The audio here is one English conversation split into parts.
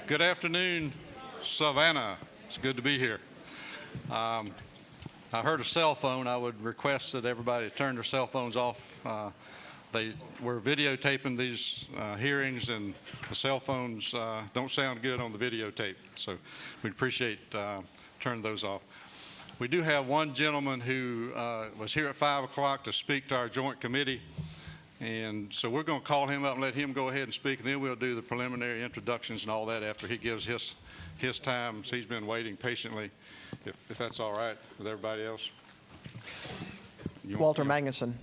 Good afternoon, Savannah. It's good to be here. I heard a cell phone. I would request that everybody turn their cell phones off. We're videotaping these hearings, and the cell phones don't sound good on the videotape, so we'd appreciate turning those off. We do have one gentleman who was here at 5 o'clock to speak to our joint committee, and so we're going to call him up and let him go ahead and speak, and then we'll do the preliminary introductions and all that after he gives his time. So he's been waiting patiently, if that's all right with everybody else. Walter Magnuson.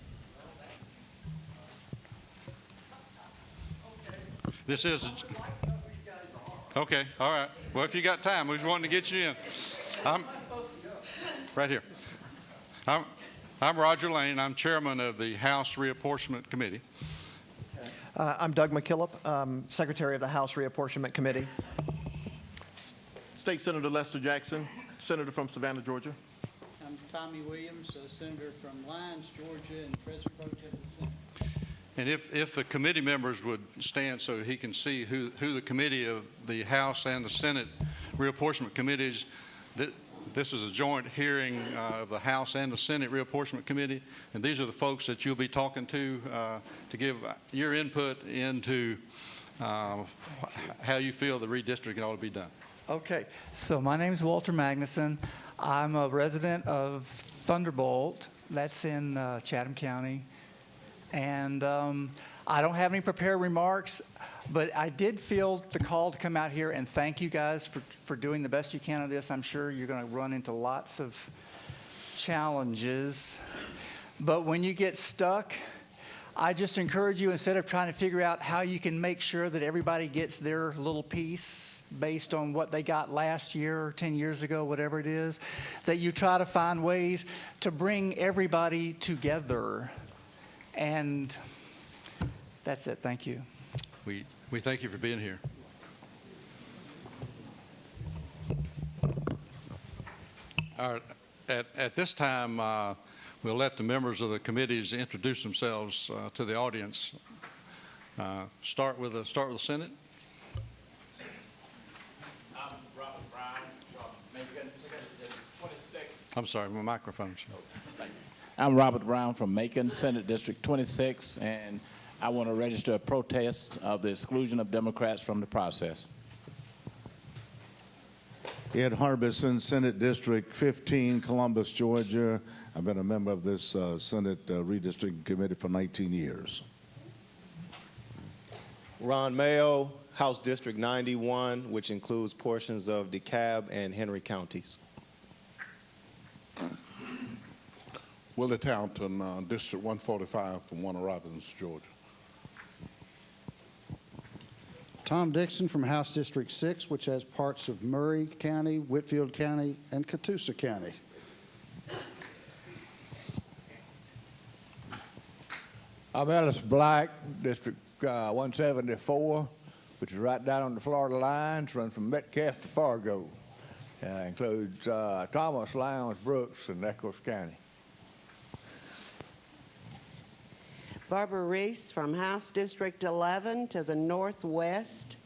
This is okay. All right. Well, if you got time, we just wanted to get you in. I'm right here. I'm Roger Lane. I'm chairman of the House Reapportionment Committee. I'm Doug McKillop, secretary of the House Reapportionment Committee. State Senator Lester Jackson, senator from Savannah, Georgia. I'm Tommy Williams, senator from Lyons, Georgia, and president pro tem of the Senate. And if the committee members would stand so he can see who the committee of the House and the Senate Reapportionment Committees. This is a joint hearing of the House and the Senate Reapportionment Committee, and these are the folks that you'll be talking to give your input into how you feel the redistricting ought to be done. Okay, so my name is Walter Magnuson. I'm a resident of Thunderbolt. That's in Chatham County. And I don't have any prepared remarks, but I did feel the call to come out here and thank you guys for doing the best you can on this. I'm sure you're going to run into lots of challenges. But when you get stuck, I just encourage you, instead of trying to figure out how you can make sure that everybody gets their little piece based on what they got last year or 10 years ago, whatever it is, that you try to find ways to bring everybody together. And that's it. Thank you. We thank you for being here. All right. At this time, we'll let the members of the committees introduce themselves to the audience. Start with the Senate. I'm Robert Brown from Macon, Senate District 26. I'm sorry, my microphone's. I'm Robert Brown from Macon, Senate District 26, and I want to register a protest of the exclusion of Democrats from the process. Ed Harbison, Senate District 15, Columbus, Georgia. I've been a member of this Senate Redistricting Committee for 19 years. Ron Mayo, House District 91, which includes portions of DeKalb and Henry counties. Willie Townton, District 145 from Warner Robins, Georgia. Tom Dixon from House District 6, which has parts of Murray County, Whitfield County, and Catoosa County. I'm Ellis Black, District 174, which is right down on the Florida lines, runs from Metcalf to Fargo. Includes Thomas, Lowndes, Brooks, and Echols County. Barbara Reese from House District 11 to the northwest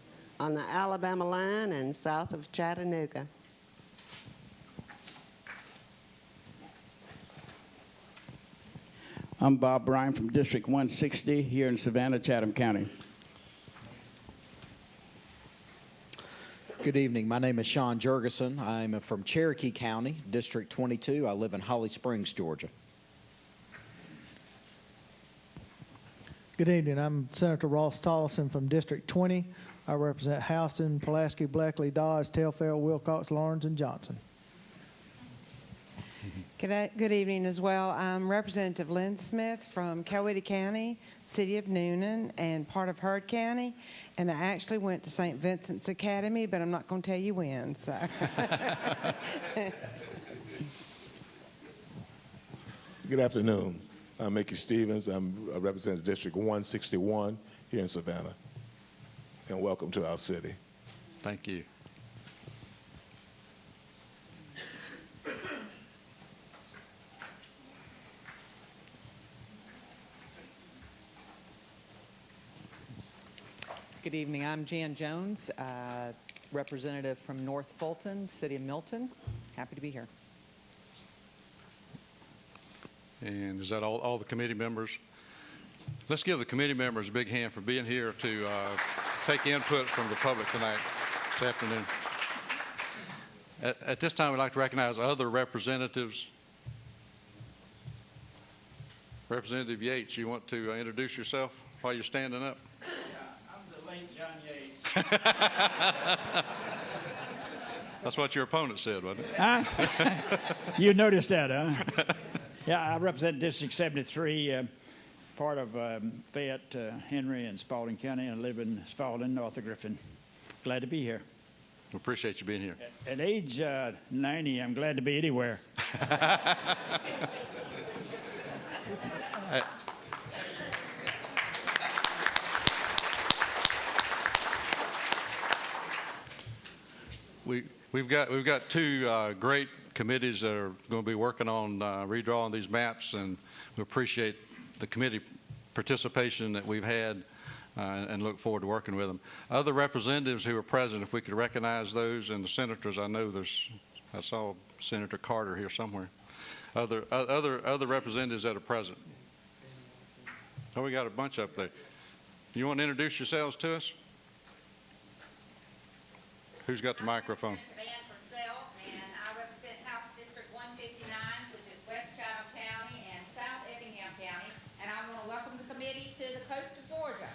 on the Alabama line and south of Chattanooga. I'm Bob Bryan from District 160 here in Savannah, Chatham County. Good evening. My name is Sean Jurgensen. I'm from Cherokee County, District 22. I live in Holly Springs, Georgia. Good evening. I'm Senator Ross Tollison from District 20. I represent Houston, Pulaski, Blackley, Dodge, Telfair, Wilcox, Lawrence, and Johnson. Good evening as well. I'm Representative Lynn Smith from Coweta County, City of Noonan, and part of Heard County. And I actually went to St. Vincent's Academy, but I'm not going to tell you when. So. Good afternoon. I'm Mickey Stevens. I represent District 161 here in Savannah. And welcome to our city. Thank you. Good evening. I'm Jan Jones, representative from North Fulton, City of Milton. Happy to be here. And is that all the committee members? Let's give the committee members a big hand for being here to take input from the public tonight, this afternoon. At this time, we'd like to recognize other representatives. Representative Yates, you want to introduce yourself while you're standing up? Yeah, I'm the late John Yates. That's what your opponent said, wasn't it? Huh? You noticed that, huh? Yeah, I represent District 73, part of Fayette, Henry, and Spalding County, and I live in Spalding, north of Griffin. Glad to be here. We appreciate you being here. At age 90, I'm glad to be anywhere. We've got two great committees that are going to be working on redrawing these maps, and we appreciate the committee participation that we've had and look forward to working with them. Other representatives who are present, if we could recognize those, and the senators, I saw Senator Carter here somewhere. Other representatives that are present. Oh, we got a bunch up there. You want to introduce yourselves to us? Who's got the microphone? And I represent House District 159, which is West Chatham County and South Effingham County, and I want to welcome the committee to the coast of Georgia.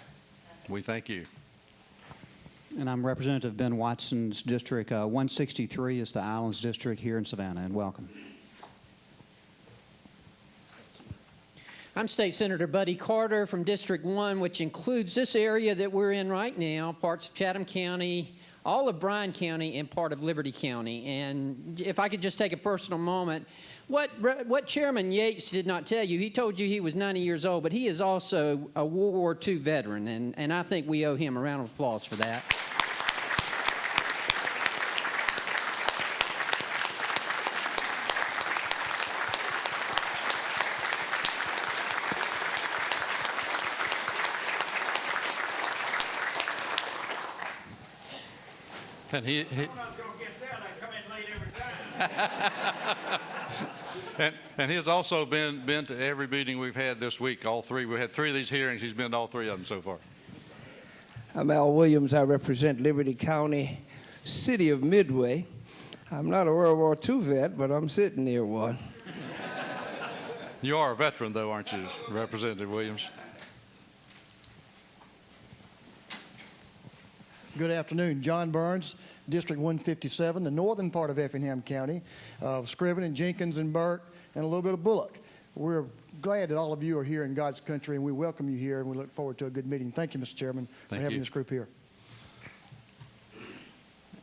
We thank you. And I'm Representative Ben Watson's district. 163 is the Islands District here in Savannah, and welcome. I'm State Senator Buddy Carter from District 1, which includes this area that we're in right now, parts of Chatham County, all of Bryan County, and part of Liberty County. And if I could just take a personal moment, what Chairman Yates did not tell you, he told you he was 90 years old, but he is also a World War II veteran, and I think we owe him a round of applause for that. And and he has also been to every meeting we've had this week, all three. We had 3 of these hearings. He's been to all 3 of them so far. I'm Al Williams. I represent Liberty County, City of Midway. I'm not a World War II vet, but I'm sitting near one. You are a veteran, though, aren't you, Representative Williams? Good afternoon. John Burns, District 157, the northern part of Effingham County, Scriven and Jenkins and Burke, and a little bit of Bullock. We're glad that all of you are here in God's country, and we welcome you here, and we look forward to a good meeting. Thank you, Mr. Chairman, for having this group here.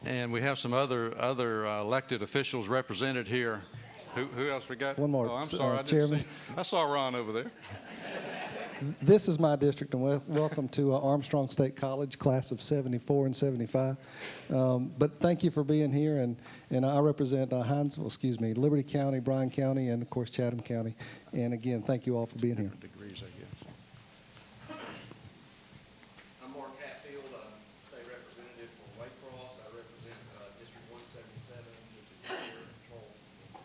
And we have some other elected officials represented here. Who else we got? One more, Oh, I'm sorry, I didn't Chairman. see. I saw Ron over there. This is my district, and welcome to Armstrong State College, class of 74 and 75. But thank you for being here, and I represent Liberty County, Bryan County, and of course Chatham County. And again, thank you all for being here. Degrees, I guess. I'm Mark Hatfield, state representative for Waycross. I represent District 177, which is here in Charleston.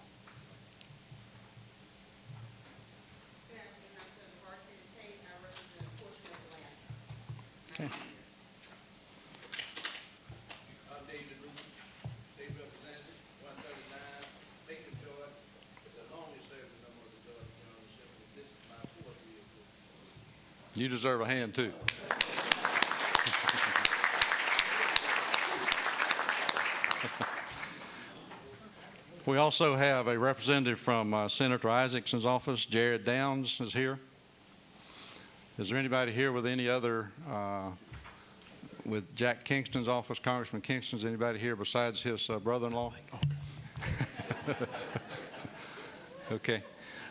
Okay. I'm David Lee, state representative, 139, Macon, Georgia. The longest serving member of the Georgia General Assembly. This is my 4th year. You deserve a hand, too. We also have a representative from Senator Isaacson's office. Jared Downs is here. Is there anybody here with any other, with Jack Kingston's office, Congressman Kingston's, anybody here besides his brother-in-law? Okay.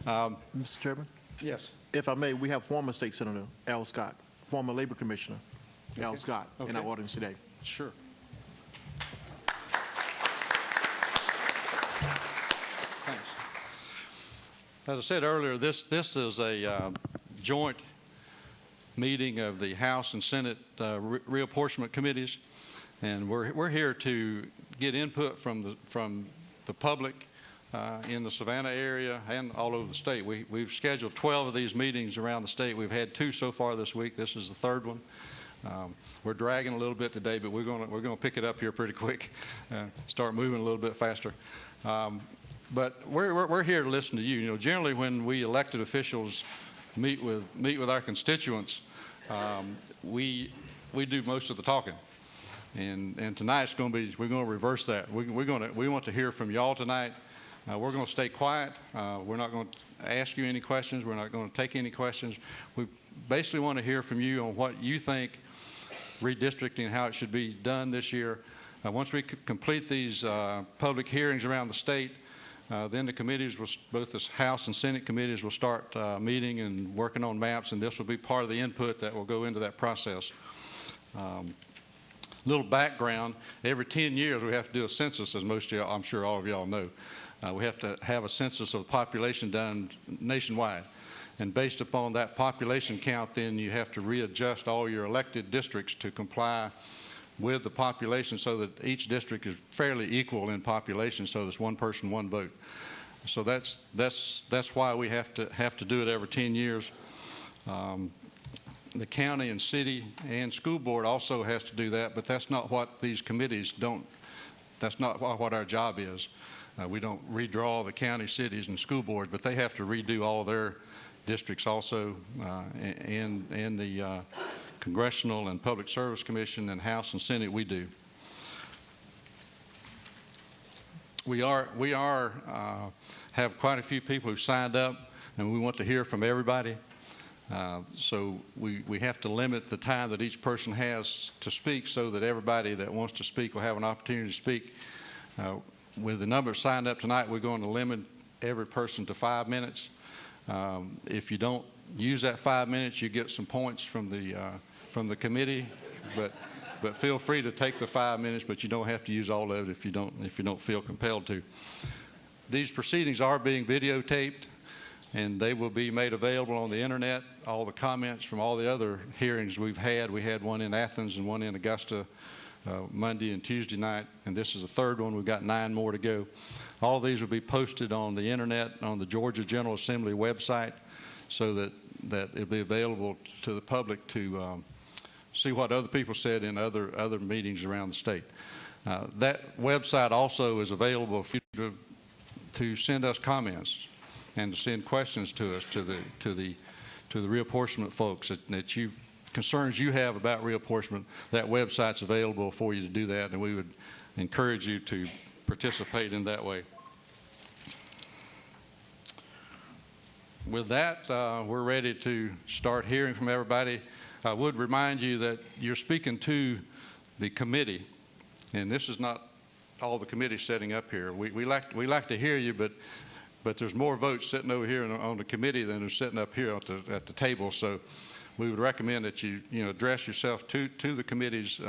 Mr. Chairman? Yes. If I may, we have former State Senator Al Scott, former Labor Commissioner Al Scott in our audience today. Sure. Thanks. As I said earlier, this is a joint meeting of the House and Senate reapportionment committees, And we're here to get input from the public in the Savannah area and all over the state. We've scheduled 12 of these meetings around the state. We've had 2 so far this week. This is the 3rd one. We're dragging a little bit today, but we're going to pick it up here pretty quick, start moving a little bit faster. But we're here to listen to you. You know, generally when we elected officials meet with our constituents, we do most of the talking. And tonight's going to be, we're going to reverse that. We want to hear from y'all tonight. We're going to stay quiet. We're not going to ask you any questions. We're not going to take any questions. We basically want to hear from you on what you think redistricting, how it should be done this year. Once we complete these public hearings around the state, then the committees, both the House and Senate committees, will start meeting and working on maps, and this will be part of the input that will go into that process. Little background, every 10 years we have to do a census, as most of y'all, I'm sure all of y'all know. We have to have a census of the population done nationwide. And based upon that population count, then you have to readjust all your elected districts to comply with the population so that each district is fairly equal in population, so there's one person, one vote. So that's why we have to do it every 10 years. The county and city and school board also has to do that, but that's not what these committees don't, that's not what our job is. We don't redraw the county, cities, and school board, but they have to redo all their districts also, and the Congressional and Public Service Commission and House and Senate, we do. We have quite a few people who've signed up, and we want to hear from everybody. So we have to limit the time that each person has to speak so that everybody that wants to speak will have an opportunity to speak. With the number signed up tonight, we're going to limit every person to 5 minutes. If you don't use that 5 minutes, you get some points from the committee, but feel free to take the 5 minutes, but you don't have to use all of it if you don't feel compelled to. These proceedings are being videotaped, and they will be made available on the internet. All the comments from all the other hearings we've had. We had one in Athens and one in Augusta Monday and Tuesday night, and this is the 3rd one. We've got 9 more to go. All these will be posted on the internet on the Georgia General Assembly website so that it'll be available to the public to see what other people said in other meetings around the state. That website also is available for you to send us comments and to send questions to us, to the reapportionment folks that concerns you have about reapportionment. That website's available for you to do that, and we would encourage you to participate in that way. With that, we're ready to start hearing from everybody. I would remind you that you're speaking to the committee, and this is not all the committees setting up here. We like to hear you, but there's more votes sitting over here on the committee than are sitting up here at the table. So we would recommend that you address yourself to the committees.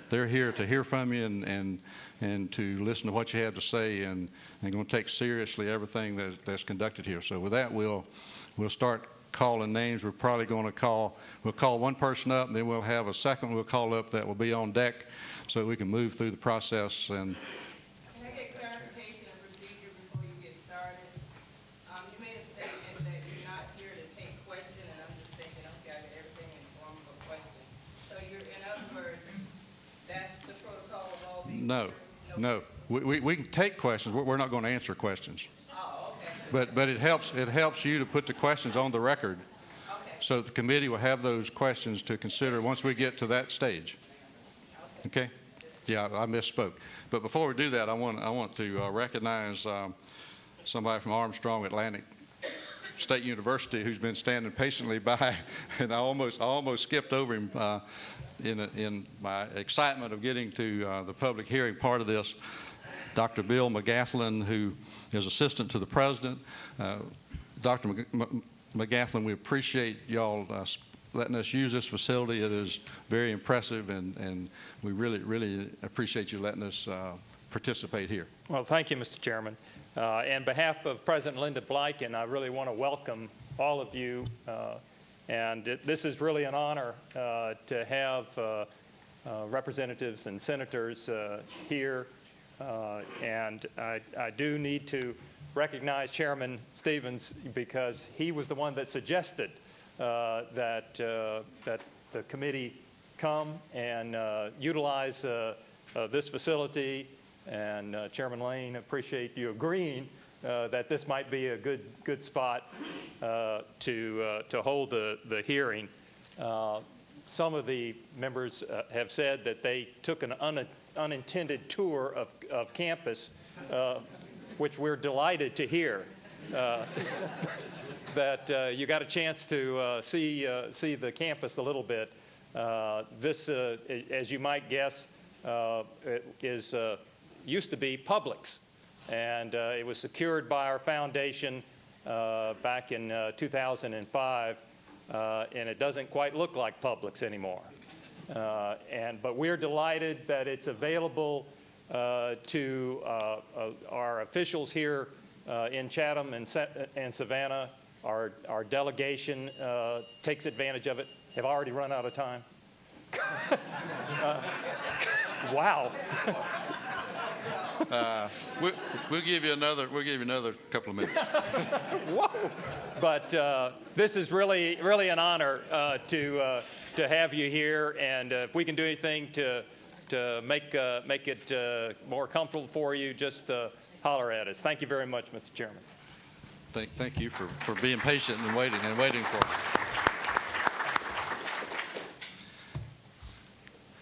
They're here to hear from you and to listen to what you have to say, and going to take seriously everything that's conducted here. So with that, we'll start calling names. We're probably going to we'll call one person up, and then we'll have a second we'll call up that will be on deck so that we can move through the process. And Can I get clarification of procedure before you get started? You made a statement that you're not here to take questions, and I'm just thinking, okay, I got everything in form of a question. So in other words, that's the protocol of all these? No. We can take questions. We're not going to answer questions. Oh, okay. But it helps you to put the questions on the record, so the committee will have those questions to consider once we get to that stage. Okay? Yeah, I misspoke. But before we do that, I want to recognize somebody from Armstrong Atlantic State University who's been standing patiently by, and I almost skipped over him in my excitement of getting to the public hearing part of this. Dr. Bill McGathlin, who is assistant to the president. Dr. McGathlin, we appreciate y'all letting us use this facility. It is very impressive, and we really appreciate you letting us participate here. Well, thank you, Mr. Chairman. On behalf of President Linda Blyken, I really want to welcome all of you, and this is really an honor to have representatives and senators here. And I do need to recognize Chairman Stevens because he was the one that suggested that the committee come and utilize this facility. And Chairman Lane, appreciate you agreeing that this might be a good spot to hold the hearing. Some of the members have said that they took an unintended tour of campus, which we're delighted to hear. That you got a chance to see the campus a little bit. This, as you might guess, used to be Publix, and it was secured by our foundation back in 2005, and it doesn't quite look like Publix anymore. But we're delighted that it's available to our officials here in Chatham and Savannah. Our delegation takes advantage of it. Have I already run out of time? Wow. We'll give you another couple of minutes. Whoa! But this is really an honor to have you here, and if we can do anything to make it more comfortable for you, just holler at us. Thank you very much, Mr. Chairman. Thank you for being patient and waiting for us.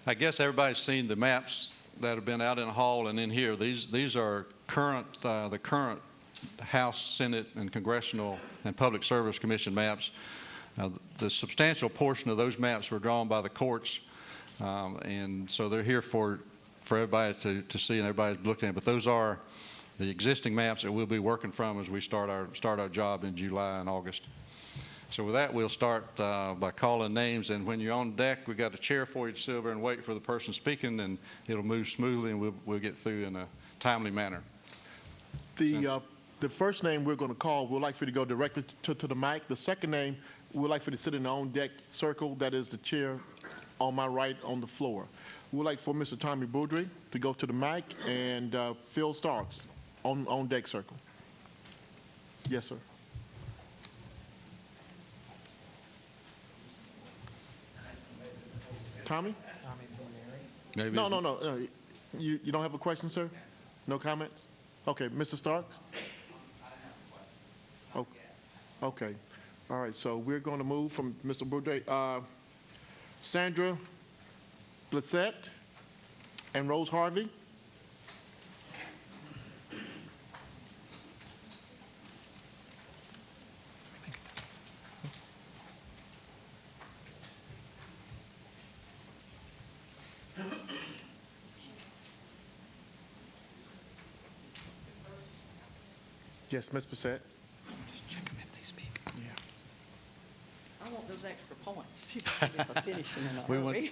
I guess everybody's seen the maps that have been out in the hall and in here. These are the current House, Senate, and Congressional and Public Service Commission maps. The substantial portion of those maps were drawn by the courts, and so they're here for everybody to see and everybody's looking at. But those are the existing maps that we'll be working from as we start our job in July and August. So with that, we'll start by calling names, and when you're on deck, we've got a chair for you to sit over and wait for the person speaking, and it'll move smoothly, and we'll get through in a timely manner. The first name we're going to call, we'd like for you to go directly to the mic. The second name, we'd like for you to sit in the on-deck circle. That is the chair on my right on the floor. We'd like for Mr. Tommy Boudry to go to the mic, and Phil Starks on deck circle. Yes, sir. Tommy? Maybe No. You don't have a question, sir? No comments? Okay, Mr. Starks? Oh, okay. All right, so we're going to move from Mr. Boudreau. Sandra Blissett and Rose Harvey. Yes, Ms. Bissett. Just check them if they speak. Yeah. I want those extra points if I finish in a We want- hurry.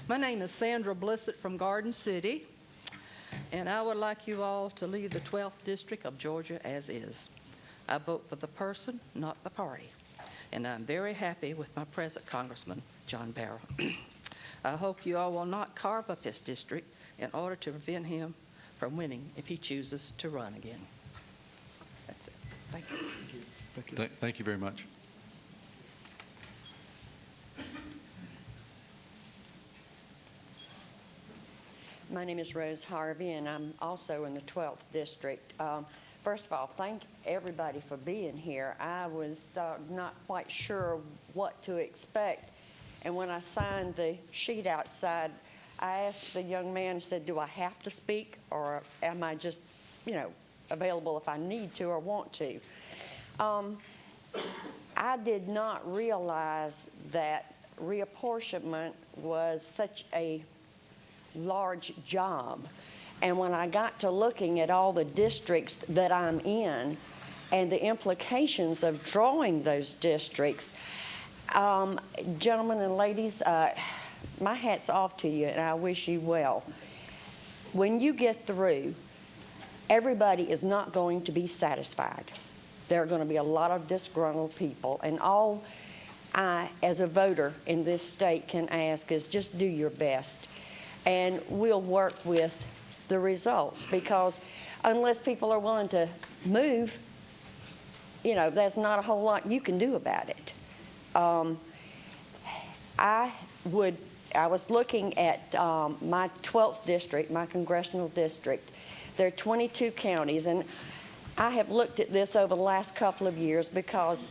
My name is Sandra Blissett from Garden City, and I would like you all to leave the 12th District of Georgia as is. I vote for the person, not the party, and I'm very happy with my present Congressman, John Barrow. I hope you all will not carve up his district in order to prevent him from winning if he chooses to run again. That's it. Thank you. Thank you very much. My name is Rose Harvey, and I'm also in the 12th District. First of all, thank everybody for being here. I was not quite sure what to expect, and when I signed the sheet outside, I asked the young man, said, do I have to speak, or am I just, available if I need to or want to? I did not realize that reapportionment was such a large job. And when I got to looking at all the districts that I'm in and the implications of drawing those districts, gentlemen and ladies, my hat's off to you, and I wish you well. When you get through, everybody is not going to be satisfied. There are going to be a lot of disgruntled people, and I, as a voter in this state, can ask is just do your best. And we'll work with the results, because unless people are willing to move, you know, there's not a whole lot you can do about it. I was looking at my 12th district, my congressional district. There are 22 counties, and I have looked at this over the last couple of years because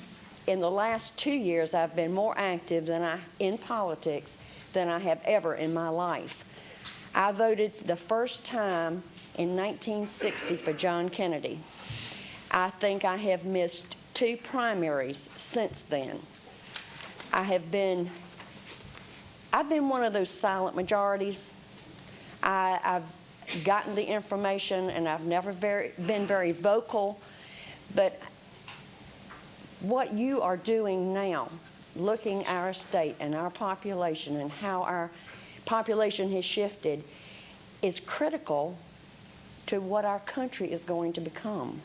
in the last 2 years I've been more active in politics than I have ever in my life. I voted the first time in 1960 for John Kennedy. I think I have missed 2 primaries since then. I've been one of those silent majorities. I've gotten the information, and I've never been very vocal. But what you are doing now, looking at our state and our population and how our population has shifted, is critical to what our country is going to become.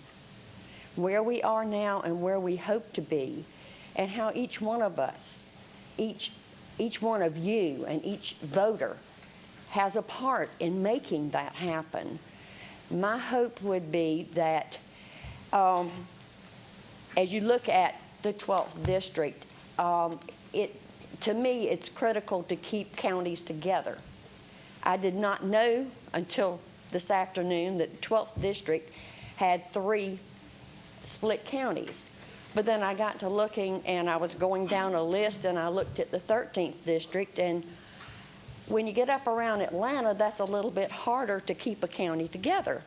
Where we are now and where we hope to be, and how each one of us, each one of you and each voter has a part in making that happen. My hope would be that as you look at the 12th district, to me it's critical to keep counties together. I did not know until this afternoon that the 12th district had 3 split counties. But then I got to looking, and I was going down a list, and I looked at the 13th district, and when you get up around Atlanta, that's a little bit harder to keep a county together.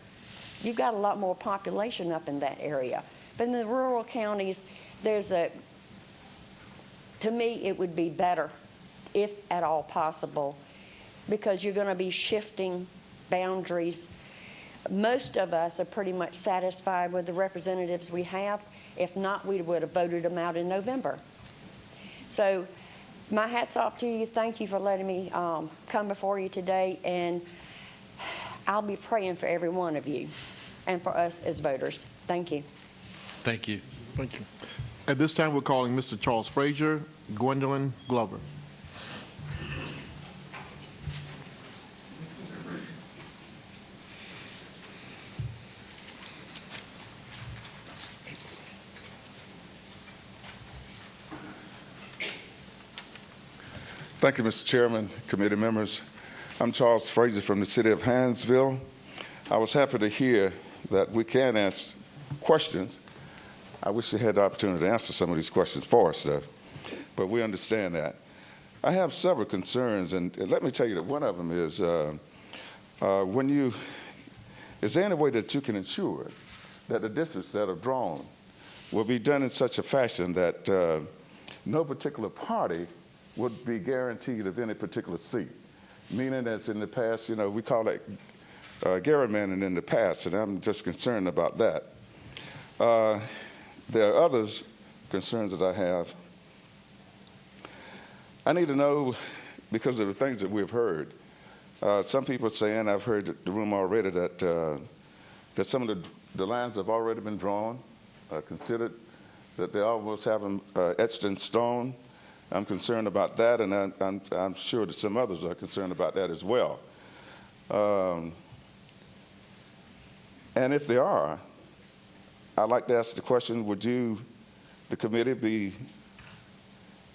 You've got a lot more population up in that area. But in the rural counties, to me, it would be better, if at all possible, because you're going to be shifting boundaries. Most of us are pretty much satisfied with the representatives we have. If not, we would have voted them out in November. So my hat's off to you. Thank you for letting me come before you today, and I'll be praying for every one of you and for us as voters. Thank you. Thank you. Thank you. At this time, we're calling Mr. Charles Frazier, Gwendolyn Glover. Thank you, Mr. Chairman, committee members. I'm Charles Frazier from the city of Hinesville. I was happy to hear that we can ask questions. I wish you had the opportunity to answer some of these questions for us, though, but we understand that. I have several concerns, and let me tell you that one of them is, is there any way that you can ensure that the districts that are drawn will be done in such a fashion that no particular party would be guaranteed of any particular seat? Meaning, as in the past, you know, we call that gerrymandering in the past, and I'm just concerned about that. There are other concerns that I have. I need to know, because of the things that we've heard, some people are saying, I've heard the room already, that some of the lines have already been drawn, considered, that they almost have them etched in stone. I'm concerned about that, and I'm sure that some others are concerned about that as well. And if they are, I'd like to ask the question, would you, the committee,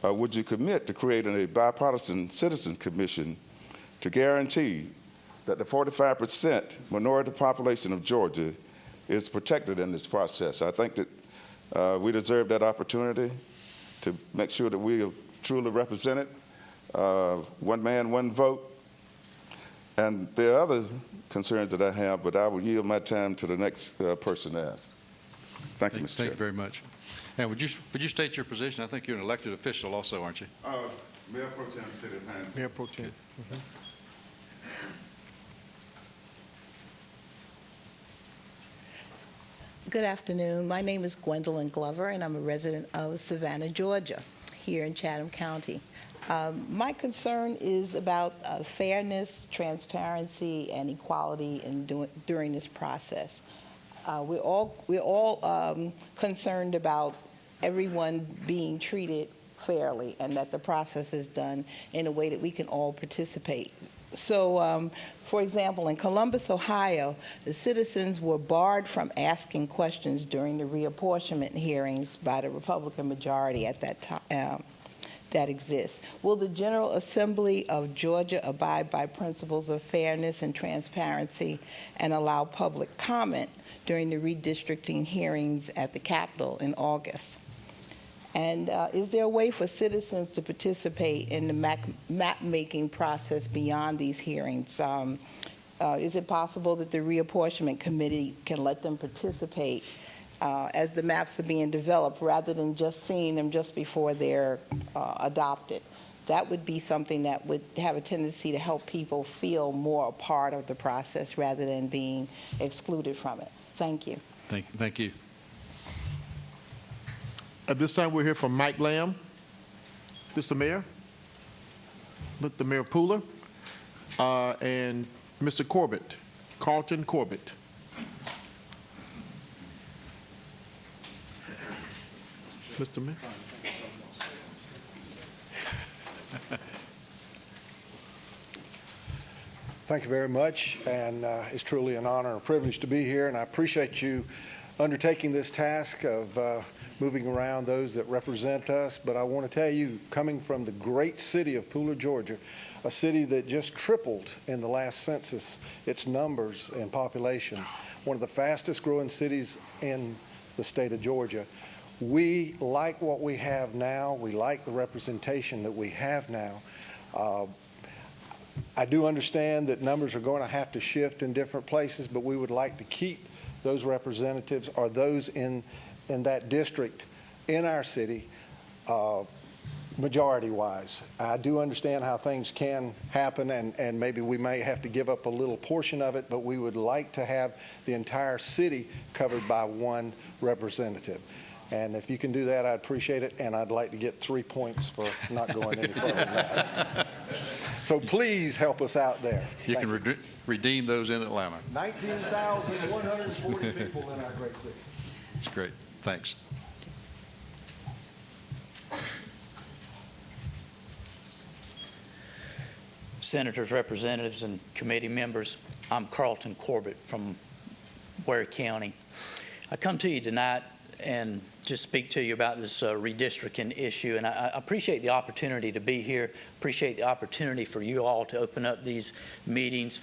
would you commit to creating a bipartisan citizen commission to guarantee that the 45% minority population of Georgia is protected in this process? I think that we deserve that opportunity to make sure that we are truly represented, one man, one vote. And there are other concerns that I have, but I will yield my time to the next person to ask. Thank you, Mr. Chair. Thank you very much. And would you state your position? I think you're an elected official also, aren't you? Mayor Pro Tem, City of Hinesville. Mayor Pro Tem. Good afternoon. My name is Gwendolyn Glover, and I'm a resident of Savannah, Georgia, here in Chatham County. My concern is about fairness, transparency, and equality during this process. We're all concerned about everyone being treated fairly and that the process is done in a way that we can all participate. So, for example, in Columbus, Ohio, the citizens were barred from asking questions during the reapportionment hearings by the Republican majority at that time. That exists. Will the General Assembly of Georgia abide by principles of fairness and transparency and allow public comment during the redistricting hearings at the Capitol in August? And is there a way for citizens to participate in the map-making process beyond these hearings? Is it possible that the Reapportionment Committee can let them participate as the maps are being developed rather than just seeing them just before they're adopted? That would be something that would have a tendency to help people feel more a part of the process rather than being excluded from it. Thank you. Thank you. At this time, we'll hear from Mike Lamb. Mr. Mayor, Mr. Mayor Pooler, and Mr. Corbett, Carlton Corbett. Mr. Mayor. Thank you very much, and it's truly an honor and a privilege to be here, and I appreciate you undertaking this task of moving around those that represent us. But I want to tell you, coming from the great city of Pooler, Georgia, a city that just tripled in the last census its numbers and population, one of the fastest growing cities in the state of Georgia, we like what we have now. We like the representation that we have now. I do understand that numbers are going to have to shift in different places, but we would like to keep those representatives or those in that district in our city majority-wise. I do understand how things can happen, and maybe we may have to give up a little portion of it, but we would like to have the entire city covered by one representative. And if you can do that, I'd appreciate it, and I'd like to get 3 points for not going any further than that. So please help us out there. You can redeem those in Atlanta. 19,140 people in our great city. That's great. Thanks. Senators, representatives, and committee members, I'm Carlton Corbett from Ware County. I come to you tonight and just speak to you about this redistricting issue, and I appreciate the opportunity to be here, appreciate the opportunity for you all to open up these meetings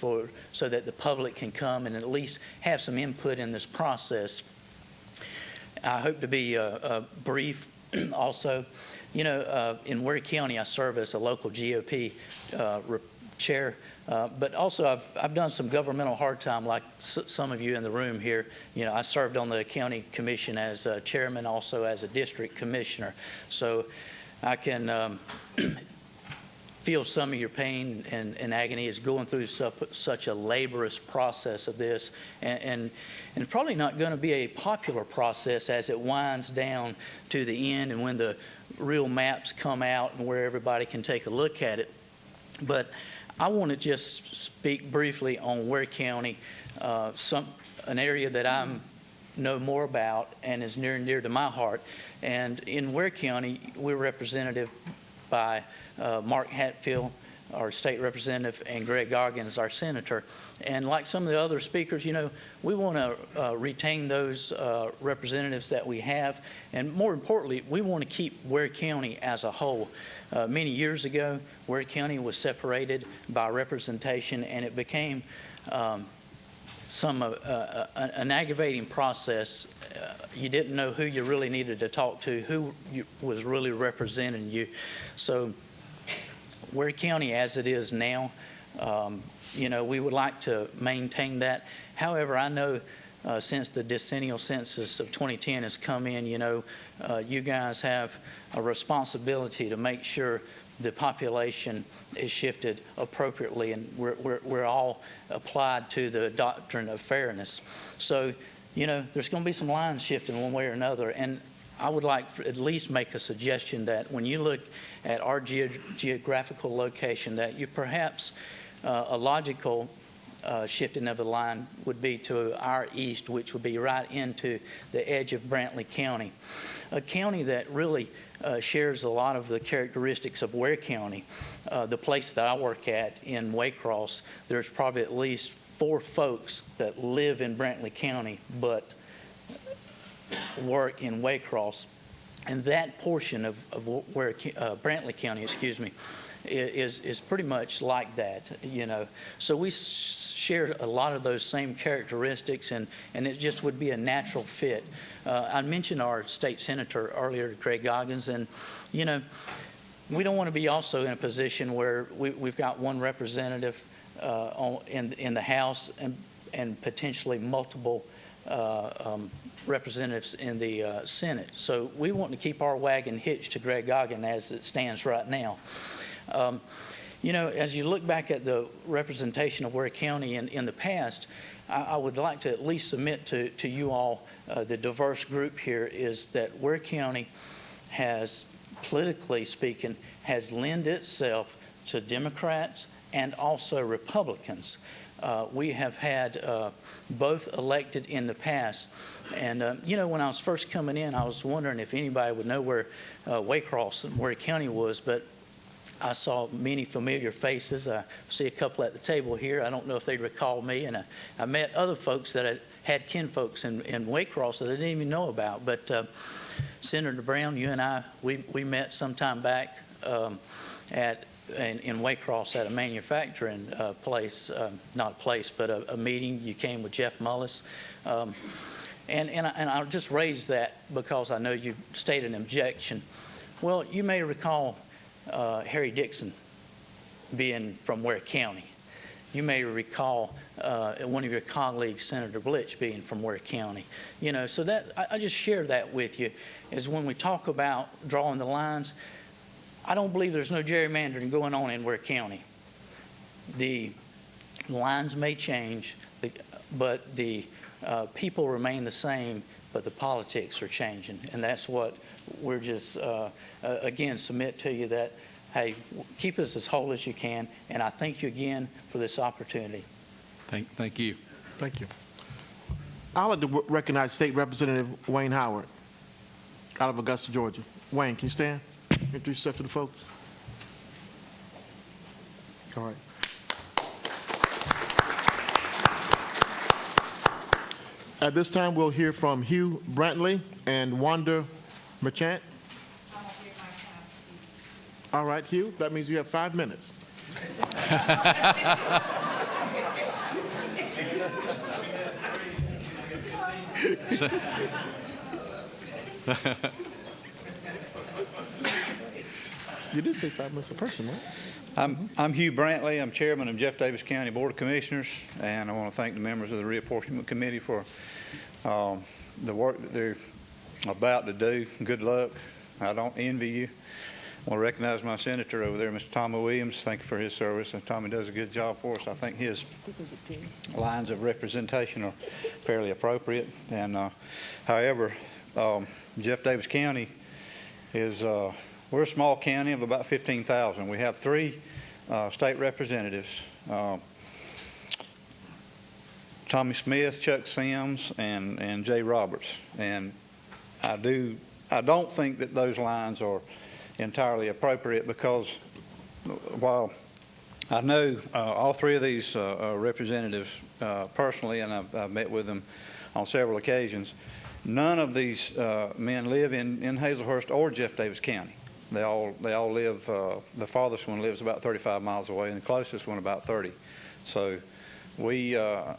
so that the public can come and at least have some input in this process. I hope to be brief also. You know, in Ware County, I serve as a local GOP chair, but also I've done some governmental hard time like some of you in the room here. You know, I served on the county commission as a chairman, also as a district commissioner. So I can feel some of your pain and agony is going through such a laborious process of this, and it's probably not going to be a popular process as it winds down to the end and when the real maps come out and where everybody can take a look at it. But I want to just speak briefly on Ware County, an area that I know more about and is near and dear to my heart. And in Ware County, we're represented by Mark Hatfield, our state representative, and Greg Goggins, our senator. And like some of the other speakers, you know, we want to retain those representatives that we have. And more importantly, we want to keep Ware County as a whole. Many years ago, Ware County was separated by representation, and it became an aggravating process. You didn't know who you really needed to talk to, who was really representing you. So Ware County, as it is now, you know, we would like to maintain that. However, I know since the decennial census of 2010 has come in, you know, you guys have a responsibility to make sure the population is shifted appropriately, and we're all applied to the doctrine of fairness. So, you know, there's going to be some lines shifting one way or another, and I would like to at least make a suggestion that when you look at our geographical location, that you perhaps a logical shifting of the line would be to our east, which would be right into the edge of Brantley County, a county that really shares a lot of the characteristics of Ware County. The place that I work at in Waycross, there's probably at least 4 folks that live in Brantley County but work in Waycross. And that portion of where Brantley County, excuse me, is pretty much like that, you know. So we share a lot of those same characteristics, and it just would be a natural fit. I mentioned our state senator earlier, Greg Goggins, and, you know, we don't want to be also in a position where we've got one representative in the House and potentially multiple representatives in the Senate. So we want to keep our wagon hitched to Greg Goggins as it stands right now. You know, as you look back at the representation of Ware County in the past, I would like to at least submit to you all, the diverse group here, is that Ware County has, politically speaking, has lent itself to Democrats and also Republicans. We have had both elected in the past. And, you know, when I was first coming in, I was wondering if anybody would know where Waycross and Ware County was, but I saw many familiar faces. I see a couple at the table here. I don't know if they recall me. And I met other folks that had kinfolks in Waycross that I didn't even know about. But Senator Brown, you and I, we met some time back in Waycross at a manufacturing place, not a place, but a meeting. You came with Jeff Mullis. And I'll just raise that because I know you stated an objection. Well, you may recall Harry Dixon being from Ware County. You may recall one of your colleagues, Senator Blitch, being from Ware County. You know, so that I just share that with you, is when we talk about drawing the lines, I don't believe there's no gerrymandering going on in Ware County. The lines may change, but the people remain the same, but the politics are changing. And that's what we're just, again, submit to you that, hey, keep us as whole as you can. And I thank you again for this opportunity. Thank you. Thank you. I'd like to recognize State Representative Wayne Howard out of Augusta, Georgia. Wayne, can you stand? Introduce yourself to the folks. All right. At this time, we'll hear from Hugh Brantley and Wanda Merchant. All right, Hugh, that means you have 5 minutes. You did say 5 minutes a person, right? I'm Hugh Brantley. I'm chairman of Jeff Davis County Board of Commissioners, and I want to thank the members of the Reapportionment Committee for the work that they're about to do. Good luck. I don't envy you. I want to recognize my senator over there, Mr. Tommy Williams. Thank you for his service. And Tommy does a good job for us. I think his lines of representation are fairly appropriate. And however, Jeff Davis County is we're a small county of about 15,000. We have 3 state representatives, Tommy Smith, Chuck Sims, and Jay Roberts. And I don't think that those lines are entirely appropriate, because while I know all 3 of these representatives personally, and I've met with them on several occasions, none of these men live in Hazelhurst or Jeff Davis County. They all live, the farthest one lives about 35 miles away, and the closest one about 30. So I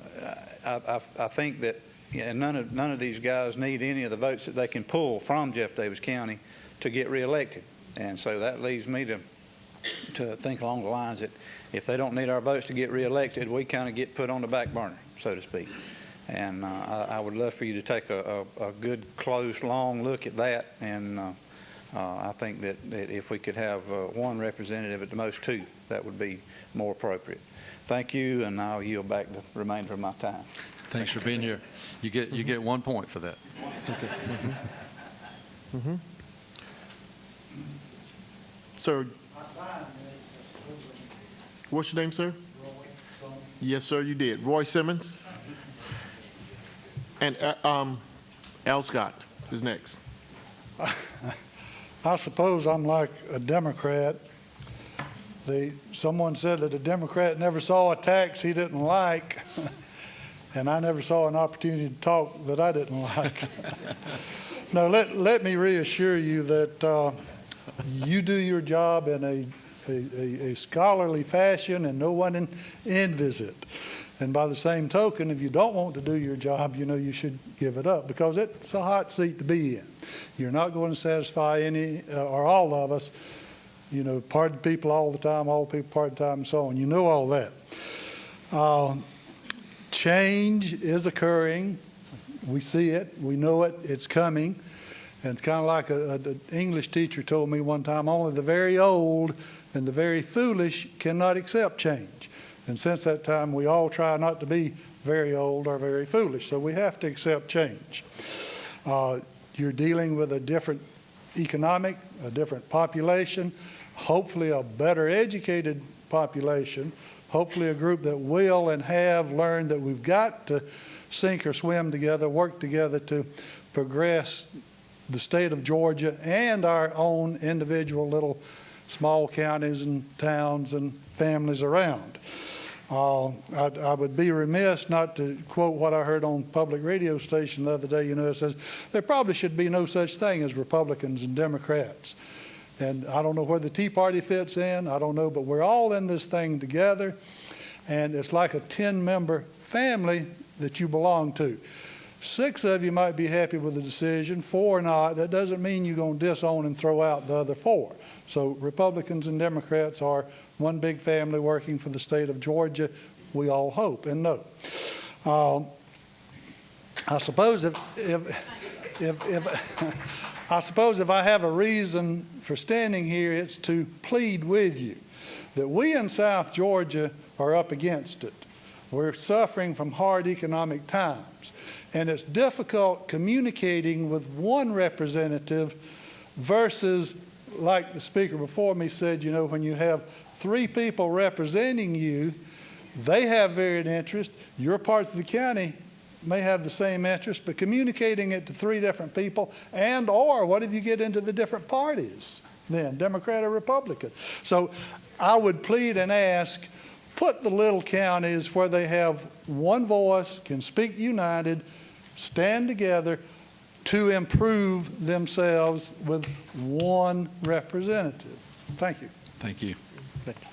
think that none of these guys need any of the votes that they can pull from Jeff Davis County to get reelected. And so that leads me to think along the lines that if they don't need our votes to get reelected, we kind of get put on the back burner, so to speak. And I would love for you to take a good, close, long look at that. And I think that if we could have 1 representative, at the most 2, that would be more appropriate. Thank you, and I'll yield back the remainder of my time. Thanks for being here. You get 1 point for that. Okay. Sir, what's your name, sir? Yes, sir, you did. Roy Simmons. And Al Scott is next. I suppose I'm like a Democrat. Someone said that a Democrat never saw a tax he didn't like, and I never saw an opportunity to talk that I didn't like. No, let me reassure you that you do your job in a scholarly fashion, and no one envies it. And by the same token, if you don't want to do your job, you should give it up, because it's a hot seat to be in. You're not going to satisfy any or all of us. Pardon people all the time, all people part of the time, and so on. You know all that. Change is occurring. We see it. We know it. It's coming. And it's kind of like an English teacher told me one time, only the very old and the very foolish cannot accept change. And since that time, we all try not to be very old or very foolish. So we have to accept change. You're dealing with a different economic, a different population, hopefully a better educated population, hopefully a group that will and have learned that we've got to sink or swim together, work together to progress the state of Georgia and our own individual little small counties and towns and families around. I would be remiss not to quote what I heard on public radio station the other day. It says there probably should be no such thing as Republicans and Democrats. And I don't know where the Tea Party fits in. I don't know, but we're all in this thing together. And it's like a 10-member family that you belong to. 6 of you might be happy with the decision, 4 not. That doesn't mean you're going to disown and throw out the other 4. So Republicans and Democrats are one big family working for the state of Georgia, we all hope and know. I suppose if I have a reason for standing here, it's to plead with you that we in South Georgia are up against it. We're suffering from hard economic times, and it's difficult communicating with one representative versus, like the speaker before me said, when you have 3 people representing you, they have varied interests. Your parts of the county may have the same interest, but communicating it to 3 different people, and or what if you get into the different parties then, Democrat or Republican? So I would plead and ask, put the little counties where they have one voice, can speak united, stand together to improve themselves with one representative. Thank you. Thank you. Thank you.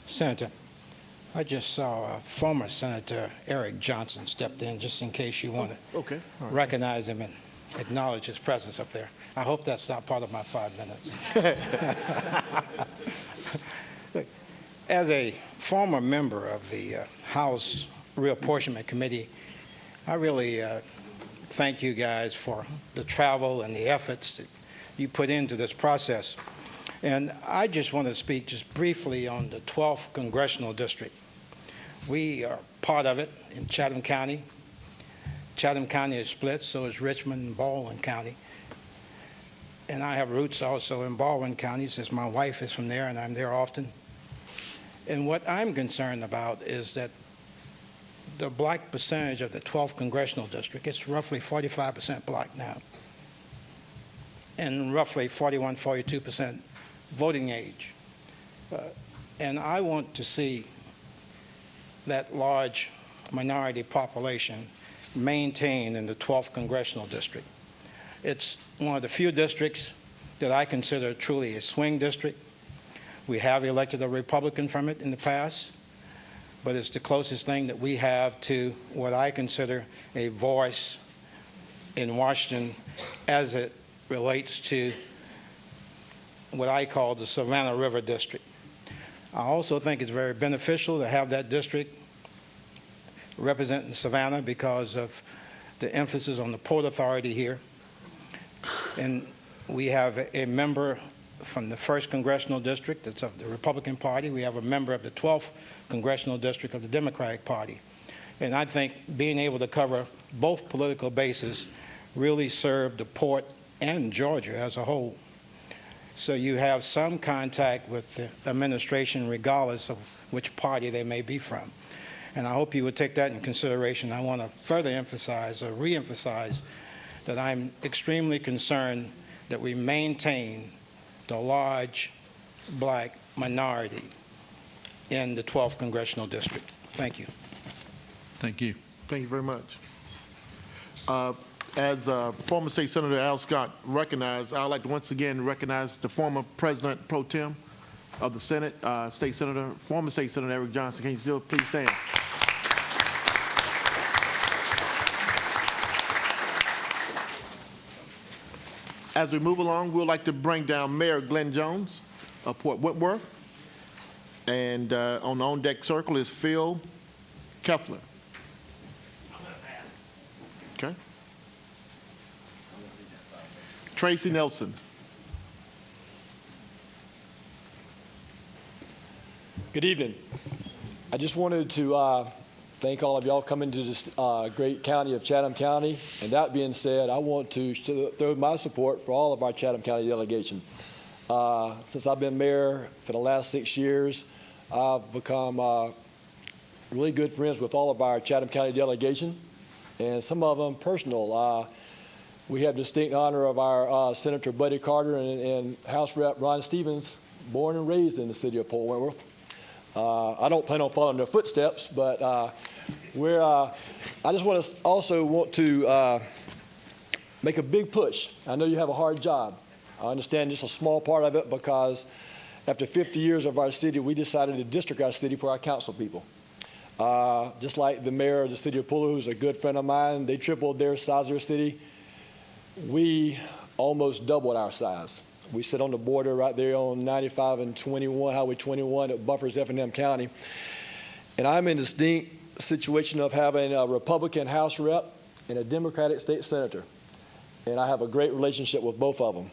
Senator, I just saw former Senator Eric Johnson stepped in, just in case you want to recognize him and acknowledge his presence up there. I hope that's not part of my 5 minutes. As a former member of the House Reapportionment Committee, I really thank you guys for the travel and the efforts that you put into this process. And I just want to speak just briefly on the 12th Congressional District. We are part of it in Chatham County. Chatham County is split, so is Richmond and Baldwin County. And I have roots also in Baldwin County, since my wife is from there and I'm there often. And what I'm concerned about is that the black percentage of the 12th Congressional District, it's roughly 45% black now, and roughly 41, 42% voting age. And I want to see that large minority population maintained in the 12th Congressional District. It's one of the few districts that I consider truly a swing district. We have elected a Republican from it in the past, but it's the closest thing that we have to what I consider a voice in Washington as it relates to what I call the Savannah River District. I also think it's very beneficial to have that district representing Savannah because of the emphasis on the Port Authority here. And we have a member from the 1st Congressional District that's of the Republican Party. We have a member of the 12th Congressional District of the Democratic Party. And I think being able to cover both political bases really serve the port and Georgia as a whole. So you have some contact with the administration regardless of which party they may be from. And I hope you would take that in consideration. I want to further emphasize or re-emphasize that I'm extremely concerned that we maintain the large black minority in the 12th Congressional District. Thank you. Thank you. Thank you very much. As former State Senator Al Scott recognized, I'd like to once again recognize the former President Pro Tem of the Senate, former State Senator Eric Johnson. Can you still please stand? As we move along, we'd like to bring down Mayor Glenn Jones of Port Whitworth. And on the on-deck circle is Phil Keffler. Okay. Tracy Nelson. Good evening. I just wanted to thank all of y'all coming to this great county of Chatham County. And that being said, I want to throw my support for all of our Chatham County delegation. Since I've been mayor for the last 6 years, I've become really good friends with all of our Chatham County delegation, and some of them personal. We have the distinct honor of our Senator Buddy Carter and House Rep Ron Stevens, born and raised in the city of Port Whitworth. I don't plan on following their footsteps, but I just want to make a big push. I know you have a hard job. I understand just a small part of it because after 50 years of our city, we decided to district our city for our council people. Just like the mayor of the city of Pooler, who's a good friend of mine, they tripled their size of their city. We almost doubled our size. We sit on the border right there on 95 and 21, Highway 21 that buffers Effingham County. And I'm in a distinct situation of having a Republican House rep and a Democratic state senator. And I have a great relationship with both of them.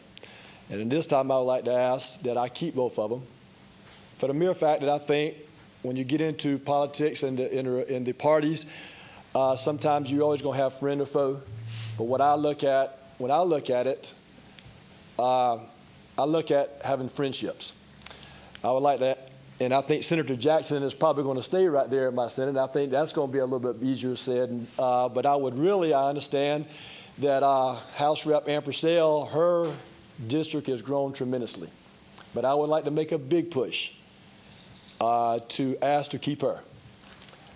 And in this time, I would like to ask that I keep both of them for the mere fact that I think when you get into politics and in the parties, sometimes you're always going to have friend or foe. But when I look at it, I look at having friendships. I would like that, and I think Senator Jackson is probably going to stay right there in my Senate. I think that's going to be a little bit easier said, but I understand that House Rep Ann Purcell, her district has grown tremendously. But I would like to make a big push to ask to keep her.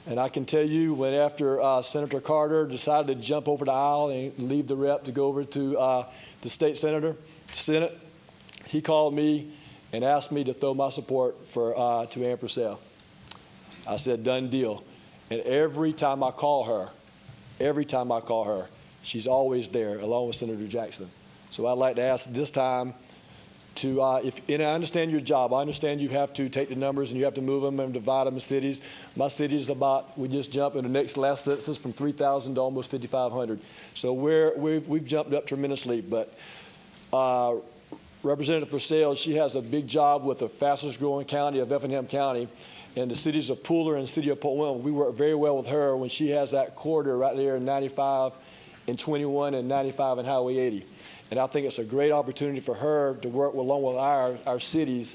And I can tell you when after Senator Carter decided to jump over the aisle and leave the rep to go over to the state Senate, he called me and asked me to throw my support to Ann Purcell. I said, done deal. And every time I call her, she's always there along with Senator Jackson. So I'd like to ask this time to, and I understand your job. I understand you have to take the numbers and you have to move them and divide them in cities. My city is we just jumped in the last census from 3,000 to almost 5,500. So we've jumped up tremendously. But Representative Purcell, she has a big job with the fastest growing county of Effingham County. And the cities of Pooler and the city of Port Whitworth, we work very well with her when she has that corridor right there in 95 and 21 and 95 and Highway 80. And I think it's a great opportunity for her to work along with our cities.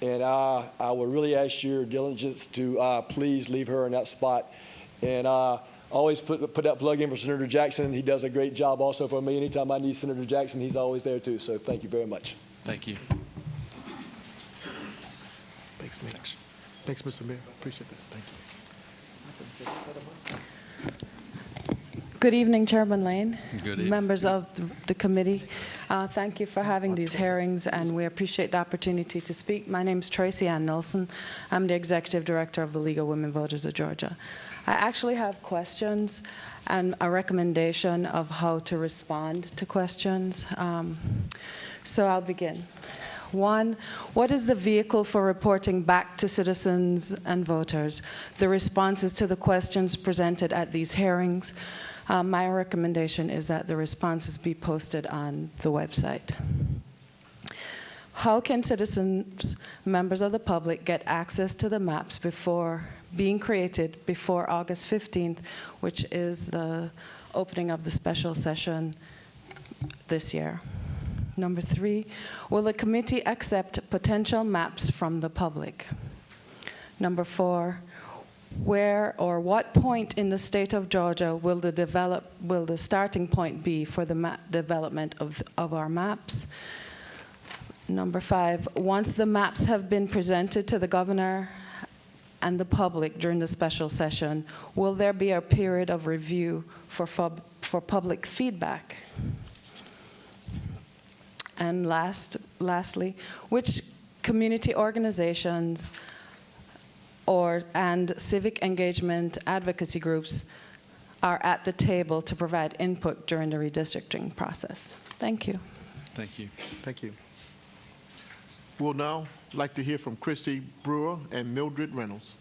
And I would really ask your diligence to please leave her in that spot. And always put that plug in for Senator Jackson. He does a great job also for me. Anytime I need Senator Jackson, he's always there too. So thank you very much. Thank you. Thanks, Mayor. Thanks, Mr. Mayor. Appreciate that. Thank you. Good evening, Chairman Lane. Good evening. Members of the committee. Thank you for having these hearings, and we appreciate the opportunity to speak. My name is Tracy Ann Nelson. I'm the Executive Director of the League of Women Voters of Georgia. I actually have questions and a recommendation of how to respond to questions. So I'll begin. One, what is the vehicle for reporting back to citizens and voters the responses to the questions presented at these hearings? My recommendation is that the responses be posted on the website. How can citizens, members of the public, get access to the maps being created before August 15th, which is the opening of the special session this year? Number 3, will the committee accept potential maps from the public? Number 4, where or what point in the state of Georgia will the starting point be for the development of our maps? Number 5, once the maps have been presented to the governor and the public during the special session, will there be a period of review for public feedback? And lastly, which community organizations and civic engagement advocacy groups are at the table to provide input during the redistricting process? Thank you. Thank you. Thank you. We'll now like to hear from Christy Brewer and Mildred Reynolds.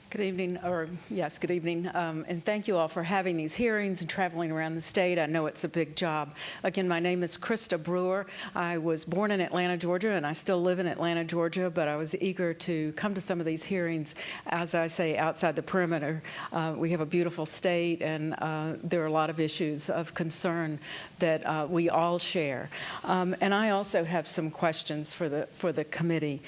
Good evening, good evening, and thank you all for having these hearings and traveling around the state. I know it's a big job. Again, my name is Krista Brewer. I was born in Atlanta, Georgia, and I still live in Atlanta, Georgia, but I was eager to come to some of these hearings, as I say, outside the perimeter. We have a beautiful state, and there are a lot of issues of concern that we all share. And I also have some questions for the committee.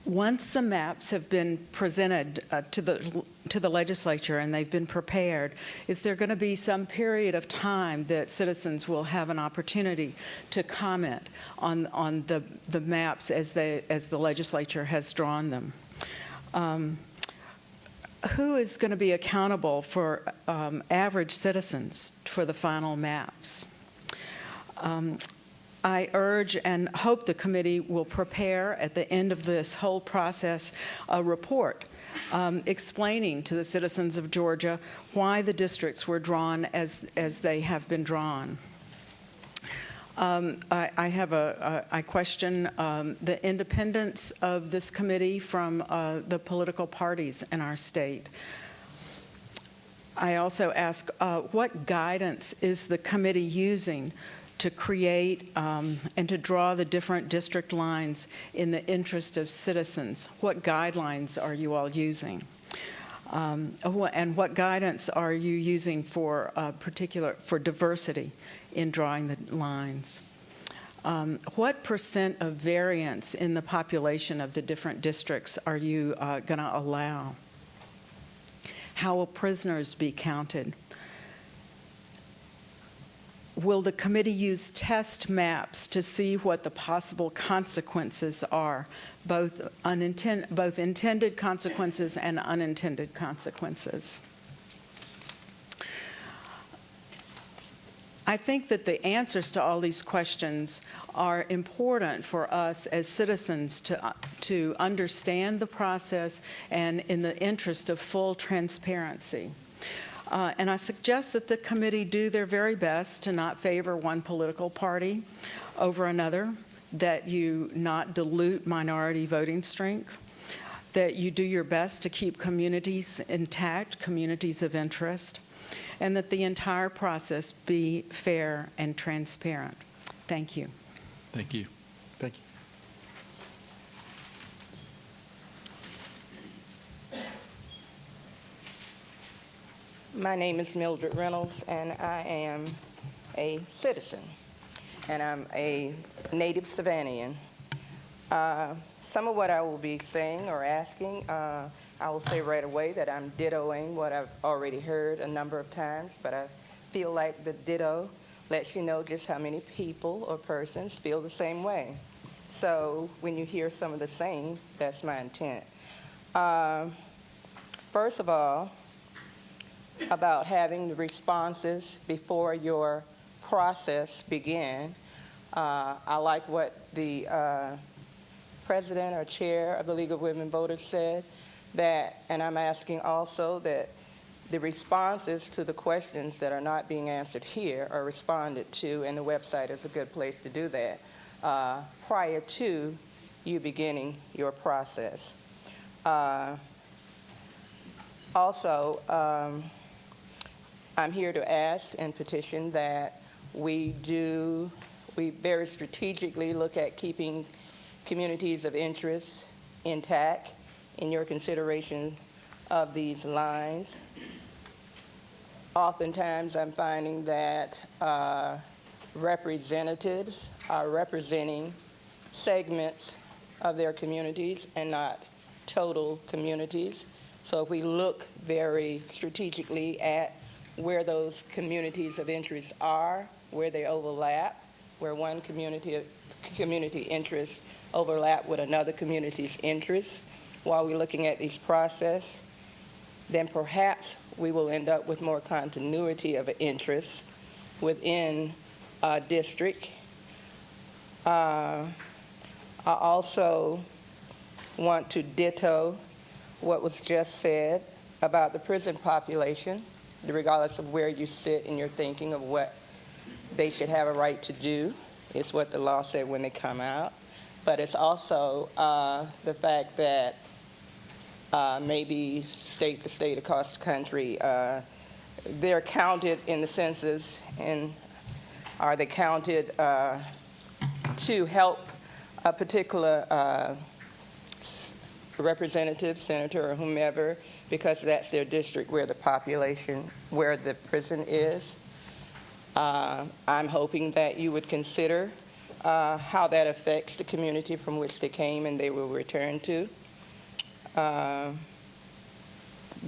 Once the maps have been presented to the legislature and they've been prepared, is there going to be some period of time that citizens will have an opportunity to comment on the maps as the legislature has drawn them? Who is going to be accountable for average citizens for the final maps? I urge and hope the committee will prepare at the end of this whole process a report explaining to the citizens of Georgia why the districts were drawn as they have been drawn. I question the independence of this committee from the political parties in our state. I also ask what guidance is the committee using to create and to draw the different district lines in the interest of citizens? What guidelines are you all using? And what guidance are you using for diversity in drawing the lines? What % of variance in the population of the different districts are you going to allow? How will prisoners be counted? Will the committee use test maps to see what the possible consequences are, both intended consequences and unintended consequences? I think that the answers to all these questions are important for us as citizens to understand the process and in the interest of full transparency. And I suggest that the committee do their very best to not favor one political party over another, that you not dilute minority voting strength, that you do your best to keep communities intact, communities of interest, and that the entire process be fair and transparent. Thank you. Thank you. Thank you. My name is Mildred Reynolds, and I am a citizen, and I'm a native Savannaian. Some of what I will be saying or asking, I will say right away that I'm dittoing what I've already heard a number of times, but I feel like the ditto lets you know just how many people or persons feel the same way. So when you hear some of the same, that's my intent. First of all, about having the responses before your process begin. I like what the president or chair of the League of Women Voters said, that, and I'm asking also that the responses to the questions that are not being answered here are responded to, and the website is a good place to do that, prior to you beginning your process. Also, I'm here to ask and petition that we very strategically look at keeping communities of interest intact in your consideration of these lines. Oftentimes, I'm finding that representatives are representing segments of their communities and not total communities. So if we look very strategically at where those communities of interest are, where they overlap, where one community interests overlap with another community's interests, while we're looking at this process, then perhaps we will end up with more continuity of interest within a district. I also want to ditto what was just said about the prison population, regardless of where you sit in your thinking of what they should have a right to do. It's what the law said when they come out. But it's also the fact that maybe state to state across the country, they're counted in the census, and are they counted to help a particular representative, senator, or whomever, because that's their district where the population, where the prison is. I'm hoping that you would consider how that affects the community from which they came and they will return to.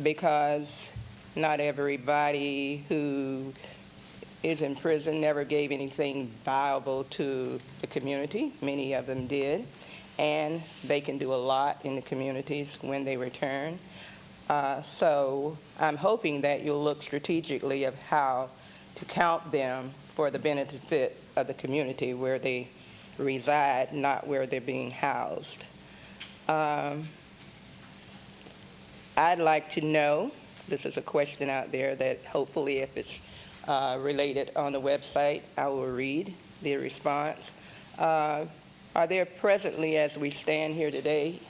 Because not everybody who is in prison never gave anything valuable to the community. Many of them did. And they can do a lot in the communities when they return. So I'm hoping that you'll look strategically of how to count them for the benefit of the community where they reside, not where they're being housed. I'd like to know, this is a question out there that hopefully if it's related on the website, I will read the response. Are there presently, as we stand here today,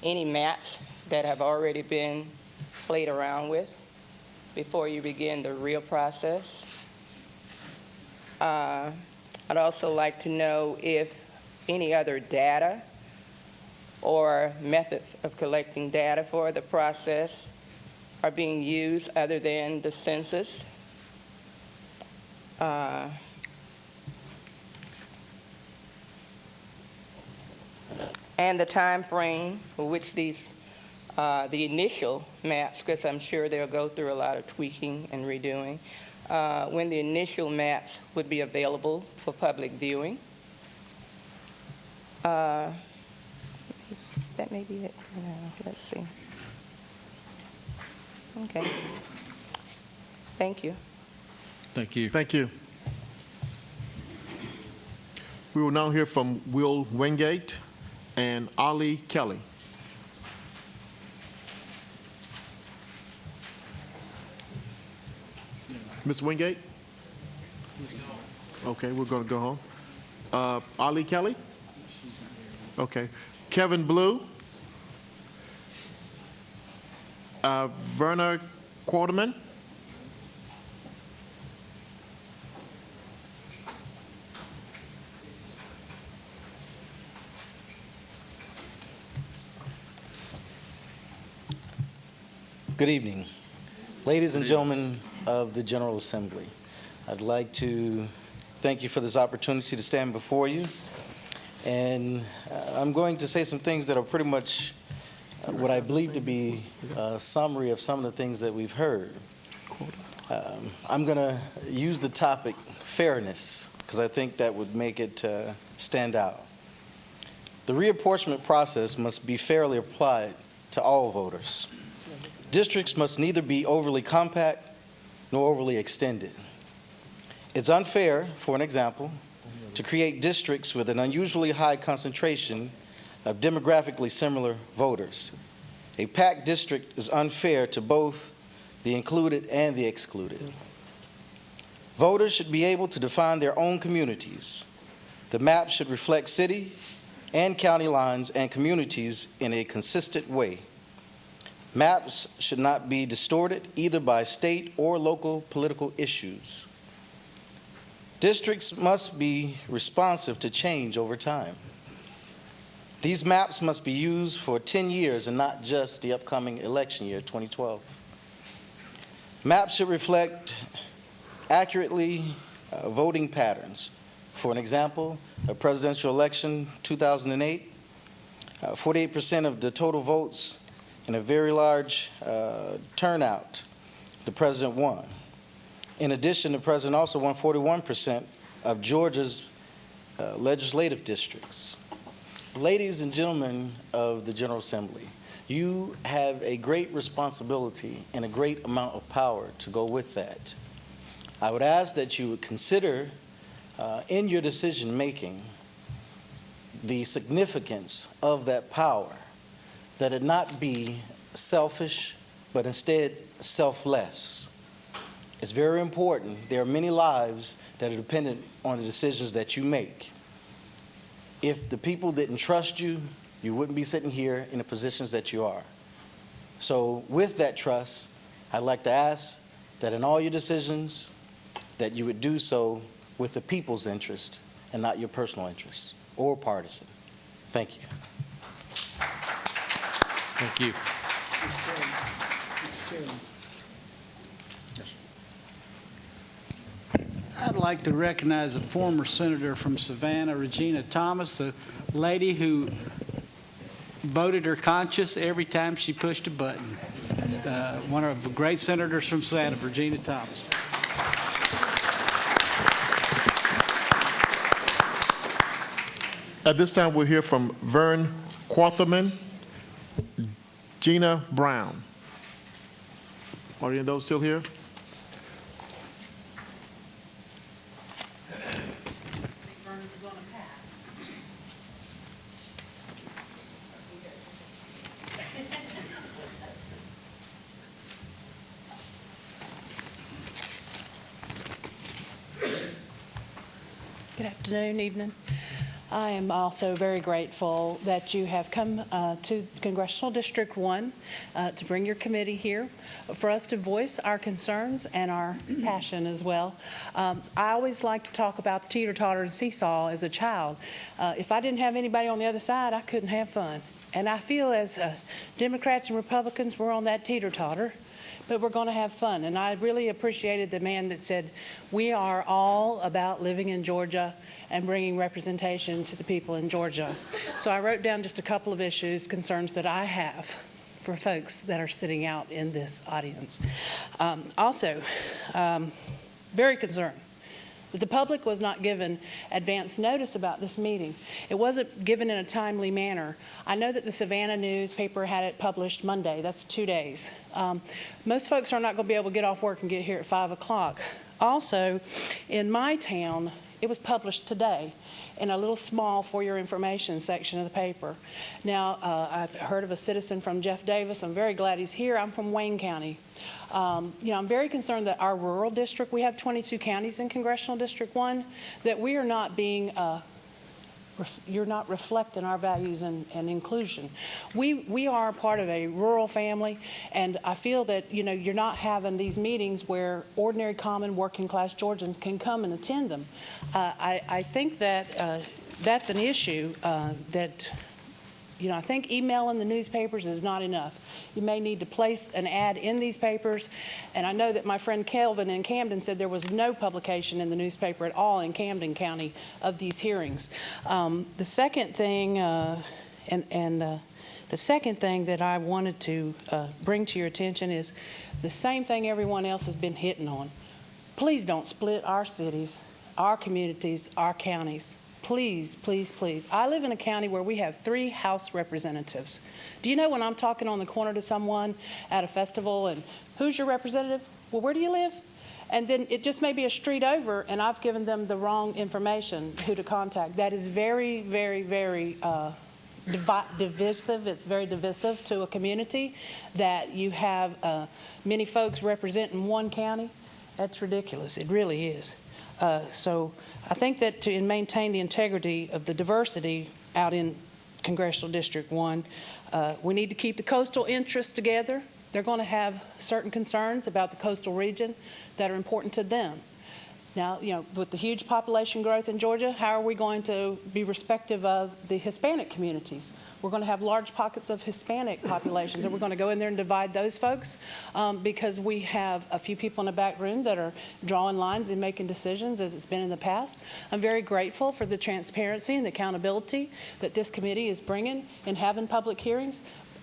any maps that have already been played around with before you begin the real process? I'd also like to know if any other data or methods of collecting data for the process are being used other than the census. And the time frame for which these, the initial maps, because I'm sure they'll go through a lot of tweaking and redoing, when the initial maps would be available for public viewing. That may be it for now. Let's see. Okay. Thank you. Thank you. Thank you. We will now hear from Will Wingate and Ali Kelly. Ms. Wingate? Okay, we're going to go home. Ali Kelly? Okay. Kevin Blue? Werner Quarterman? Good evening. Ladies and gentlemen of the General Assembly, I'd like to thank you for this opportunity to stand before you. And I'm going to say some things that are pretty much what I believe to be a summary of some of the things that we've heard. I'm going to use the topic fairness because I think that would make it stand out. The reapportionment process must be fairly applied to all voters. Districts must neither be overly compact nor overly extended. It's unfair, for an example, to create districts with an unusually high concentration of demographically similar voters. A packed district is unfair to both the included and the excluded. Voters should be able to define their own communities. The map should reflect city and county lines and communities in a consistent way. Maps should not be distorted either by state or local political issues. Districts must be responsive to change over time. These maps must be used for 10 years and not just the upcoming election year, 2012. Maps should reflect accurately voting patterns. For an example, a presidential election 2008, 48% of the total votes in a very large turnout, the president won. In addition, the president also won 41% of Georgia's legislative districts. Ladies and gentlemen of the General Assembly, you have a great responsibility and a great amount of power to go with that. I would ask that you would consider in your decision making the significance of that power, that it not be selfish, but instead selfless. It's very important. There are many lives that are dependent on the decisions that you make. If the people didn't trust you, you wouldn't be sitting here in the positions that you are. So with that trust, I'd like to ask that in all your decisions, that you would do so with the people's interest and not your personal interest or partisan. Thank you. Thank you. I'd like to recognize a former senator from Savannah, Regina Thomas, a lady who voted her conscience every time she pushed a button. One of the great senators from Savannah, Regina Thomas. At this time, we'll hear from Vern Quatherman, Gina Brown. Are any of those still here? Good afternoon, evening. I am also very grateful that you have come to Congressional District 1 to bring your committee here for us to voice our concerns and our passion as well. I always like to talk about the teeter-totter and seesaw as a child. If I didn't have anybody on the other side, I couldn't have fun. And I feel as Democrats and Republicans, we're on that teeter-totter, but we're going to have fun. And I really appreciated the man that said, we are all about living in Georgia and bringing representation to the people in Georgia. So I wrote down just a couple of issues, concerns that I have for folks that are sitting out in this audience. Very concerned that the public was not given advance notice about this meeting. It wasn't given in a timely manner. I know that the Savannah newspaper had it published Monday. That's 2 days. Most folks are not going to be able to get off work and get here at 5 o'clock. Also, in my town, it was published today in a little small for your information section of the paper. Now, I've heard of a citizen from Jeff Davis. I'm very glad he's here. I'm from Wayne County. I'm very concerned that our rural district, we have 22 counties in Congressional District 1, that we are not being, you're not reflecting our values and inclusion. We are part of a rural family, and I feel that, you're not having these meetings where ordinary, common, working class Georgians can come and attend them. I think that that's an issue that, I think emailing the newspapers is not enough. You may need to place an ad in these papers, and I know that my friend Kelvin in Camden said there was no publication in the newspaper at all in Camden County of these hearings. The second thing, the second thing that I wanted to bring to your attention is the same thing everyone else has been hitting on. Please don't split our cities, our communities, our counties. Please, please, please. I live in a county where we have 3 House representatives. Do you know when I'm talking on the corner to someone at a festival and who's your representative? Well, where do you live? And then it just may be a street over and I've given them the wrong information, who to contact. That is very, very, very divisive. It's very divisive to a community that you have many folks representing one county. That's ridiculous. It really is. So I think that to maintain the integrity of the diversity out in Congressional District 1. We need to keep the coastal interests together. They're going to have certain concerns about the coastal region that are important to them. Now, with the huge population growth in Georgia, how are we going to be respective of the Hispanic communities? We're going to have large pockets of Hispanic populations. Are we going to go in there and divide those folks? Because we have a few people in the back room that are drawing lines and making decisions as it's been in the past. I'm very grateful for the transparency and the accountability that this committee is bringing in having public hearings.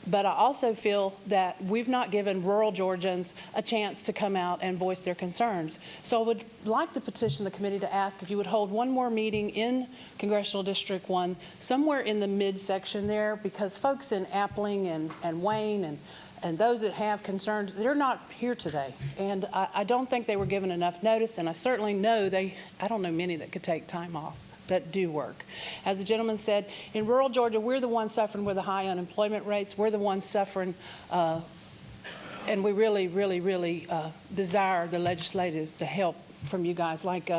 But I also feel that we've not given rural Georgians a chance to come out and voice their concerns. So I would like to petition the committee to ask if you would hold one more meeting in Congressional District 1, somewhere in the midsection there, because folks in Appling and Wayne and those that have concerns, they're not here today. And I don't think they were given enough notice, and I certainly know I don't know many that could take time off that do work. As the gentleman said, in rural Georgia, we're the ones suffering with the high unemployment rates. We're the ones suffering, and we really, really, really desire the help from you guys. Like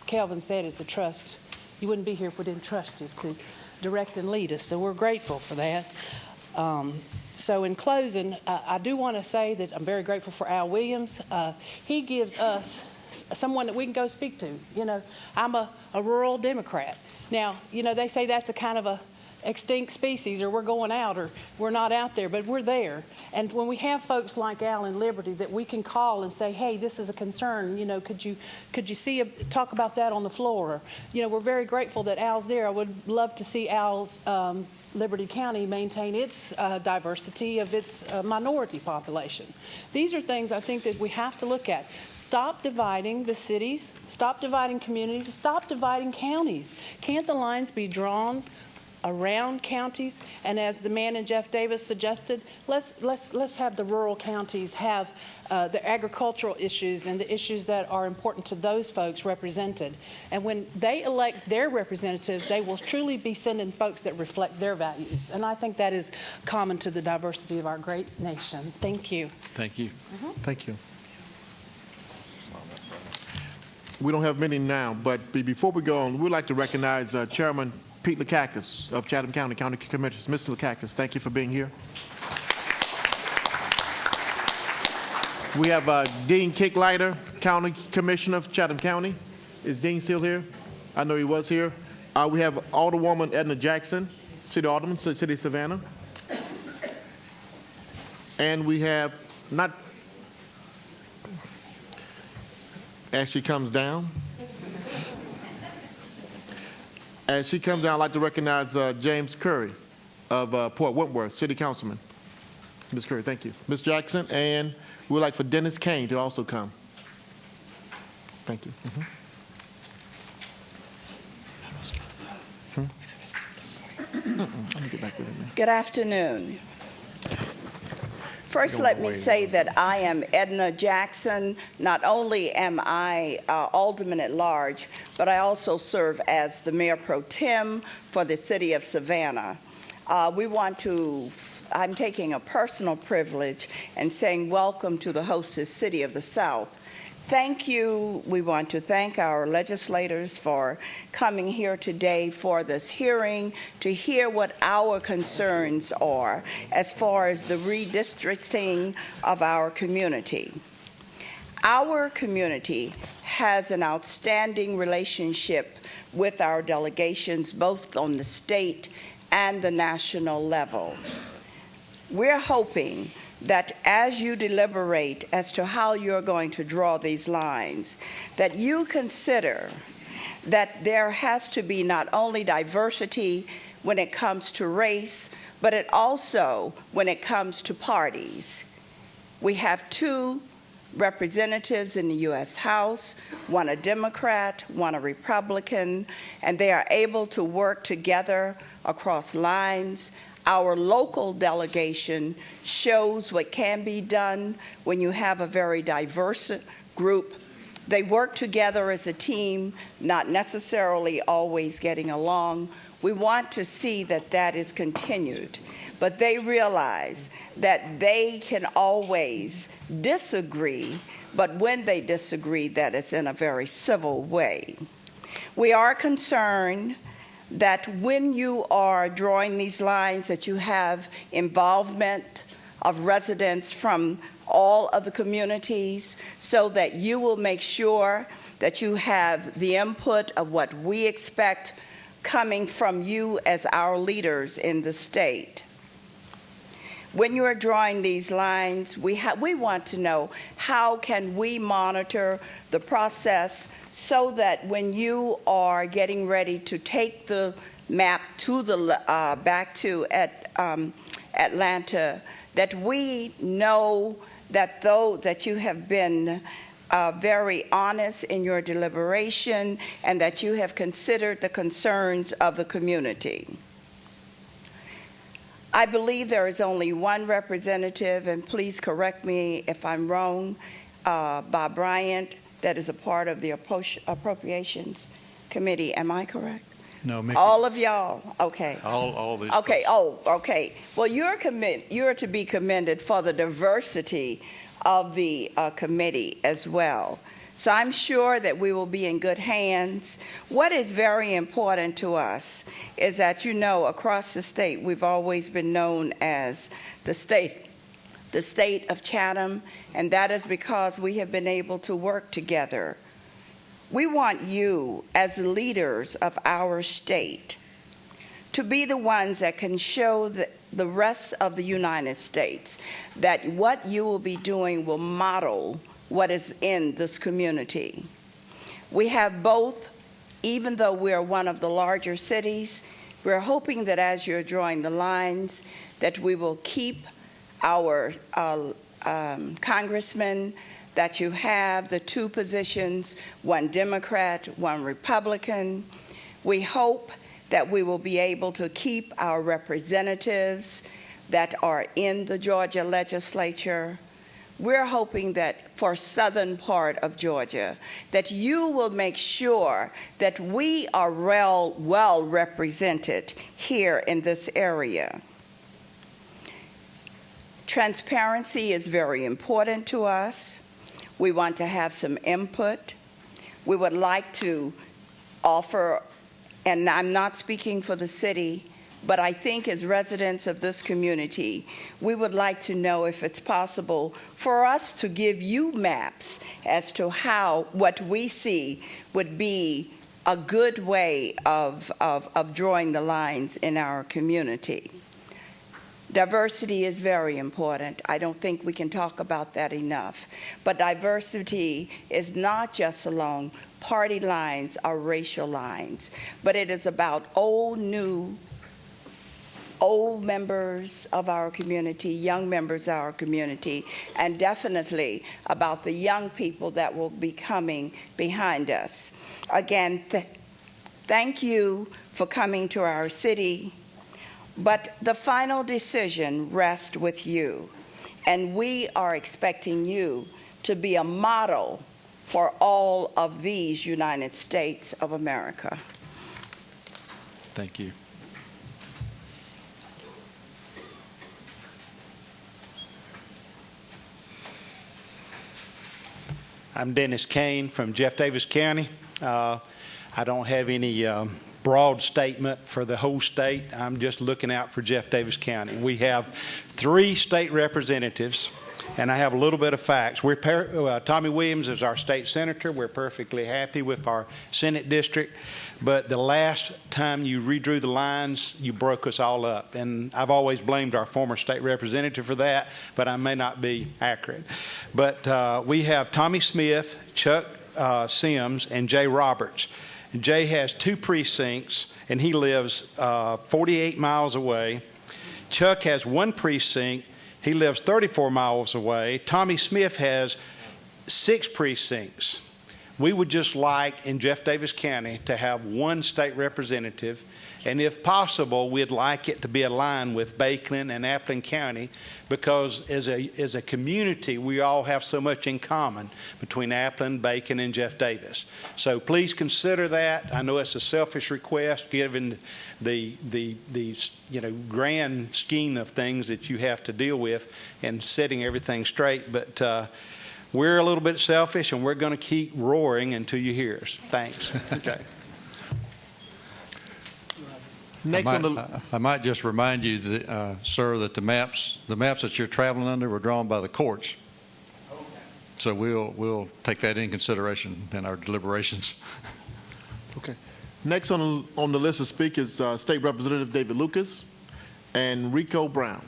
Kelvin said, it's a trust. You wouldn't be here if we didn't trust you to direct and lead us, so we're grateful for that. So in closing, I do want to say that I'm very grateful for Al Williams. He gives us someone that we can go speak to. I'm a rural Democrat. Now, they say that's a kind of a extinct species, or we're going out, or we're not out there, but we're there. And when we have folks like Al in Liberty that we can call and say, hey, this is a concern, could you talk about that on the floor? We're very grateful that Al's there. I would love to see Al's Liberty County maintain its diversity of its minority population. These are things I think that we have to look at. Stop dividing the cities, stop dividing communities, stop dividing counties. Can't the lines be drawn around counties? And as the man in Jeff Davis suggested, let's have the rural counties have the agricultural issues and the issues that are important to those folks represented. And when they elect their representatives, they will truly be sending folks that reflect their values. And I think that is common to the diversity of our great nation. Thank you. Thank you. Thank you. We don't have many now, but before we go on, we'd like to recognize Chairman Pete Lukakis of Chatham County Commissioners. Mr. Lukakis, thank you for being here. We have Dean Kicklighter, County Commissioner of Chatham County. Is Dean still here? I know he was here. We have Alderwoman Edna Jackson, City Alderman, City of Savannah. And we have, as she comes down, I'd like to recognize James Curry of Port Wentworth, City Councilman. Ms. Curry, thank you. Ms. Jackson, and we'd like for Dennis Kane to also come. Thank you. Let me get back with it now. Good afternoon. First, let me say that I am Edna Jackson. Not only am I Alderman at large, but I also serve as the Mayor Pro Tem for the City of Savannah. I'm taking a personal privilege and saying welcome to the hostess city of the South. Thank you. We want to thank our legislators for coming here today for this hearing to hear what our concerns are as far as the redistricting of our community. Our community has an outstanding relationship with our delegations, both on the state and the national level. We're hoping that as you deliberate as to how you're going to draw these lines, that you consider that there has to be not only diversity when it comes to race, but it also when it comes to parties. We have two representatives in the U.S. House, one a Democrat, one a Republican, and they are able to work together across lines. Our local delegation shows what can be done when you have a very diverse group. They work together as a team, not necessarily always getting along. We want to see that that is continued, but they realize that they can always disagree, but when they disagree, that it's in a very civil way. We are concerned that when you are drawing these lines, that you have involvement of residents from all of the communities, so that you will make sure that you have the input of what we expect coming from you as our leaders in the state. When you are drawing these lines, we want to know how can we monitor the process so that when you are getting ready to take the map to the back to Atlanta, that we know that you have been very honest in your deliberation and that you have considered the concerns of the community. I believe there is only one representative, and please correct me if I'm wrong, Bob Bryant, that is a part of the Appropriations Committee. Am I correct? No, Mickey. All of y'all? Okay. All these. Okay, okay. Well, you're to be commended for the diversity of the committee as well. So I'm sure that we will be in good hands. What is very important to us is that, you know, across the state, we've always been known as the state of Chatham, and that is because we have been able to work together. We want you, as the leaders of our state, to be the ones that can show the rest of the United States that what you will be doing will model what is in this community. We have both, even though we're one of the larger cities, we're hoping that as you're drawing the lines, that we will keep our congressmen that you have, the two positions, one Democrat, one Republican. We hope that we will be able to keep our representatives that are in the Georgia legislature. We're hoping that for southern part of Georgia, that you will make sure that we are well represented here in this area. Transparency is very important to us. We want to have some input. We would like to offer, and I'm not speaking for the city, but I think as residents of this community, we would like to know if it's possible for us to give you maps as to how what we see would be a good way of drawing the lines in our community. Diversity is very important. I don't think we can talk about that enough. But diversity is not just along party lines or racial lines, but it is about old members of our community, young members of our community, and definitely about the young people that will be coming behind us. Again, thank you for coming to our city, but the final decision rests with you, and we are expecting you to be a model for all of these United States of America. Thank you. I'm Dennis Kane from Jeff Davis County. I don't have any broad statement for the whole state. I'm just looking out for Jeff Davis County. We have 3 state representatives, and I have a little bit of facts. Tommy Williams is our state senator. We're perfectly happy with our Senate district. But the last time you redrew the lines, you broke us all up. And I've always blamed our former state representative for that, but I may not be accurate. But we have Tommy Smith, Chuck Sims, and Jay Roberts. Jay has 2 precincts, and he lives 48 miles away. Chuck has 1 precinct. He lives 34 miles away. Tommy Smith has 6 precincts. We would just like in Jeff Davis County to have 1 state representative, and if possible, we'd like it to be aligned with Bacon and Appling County, because as a community, we all have so much in common between Appling, Bacon, and Jeff Davis. So please consider that. I know it's a selfish request given the grand scheme of things that you have to deal with and setting everything straight, but we're a little bit selfish, and we're going to keep roaring until you hear us. Thanks. Okay. Next I might just remind you, that, sir, that the maps that you're traveling under were drawn by the courts. So we'll take that in consideration in our deliberations. Okay. Next on the list of speakers, State Representative David Lucas and Rico Brown.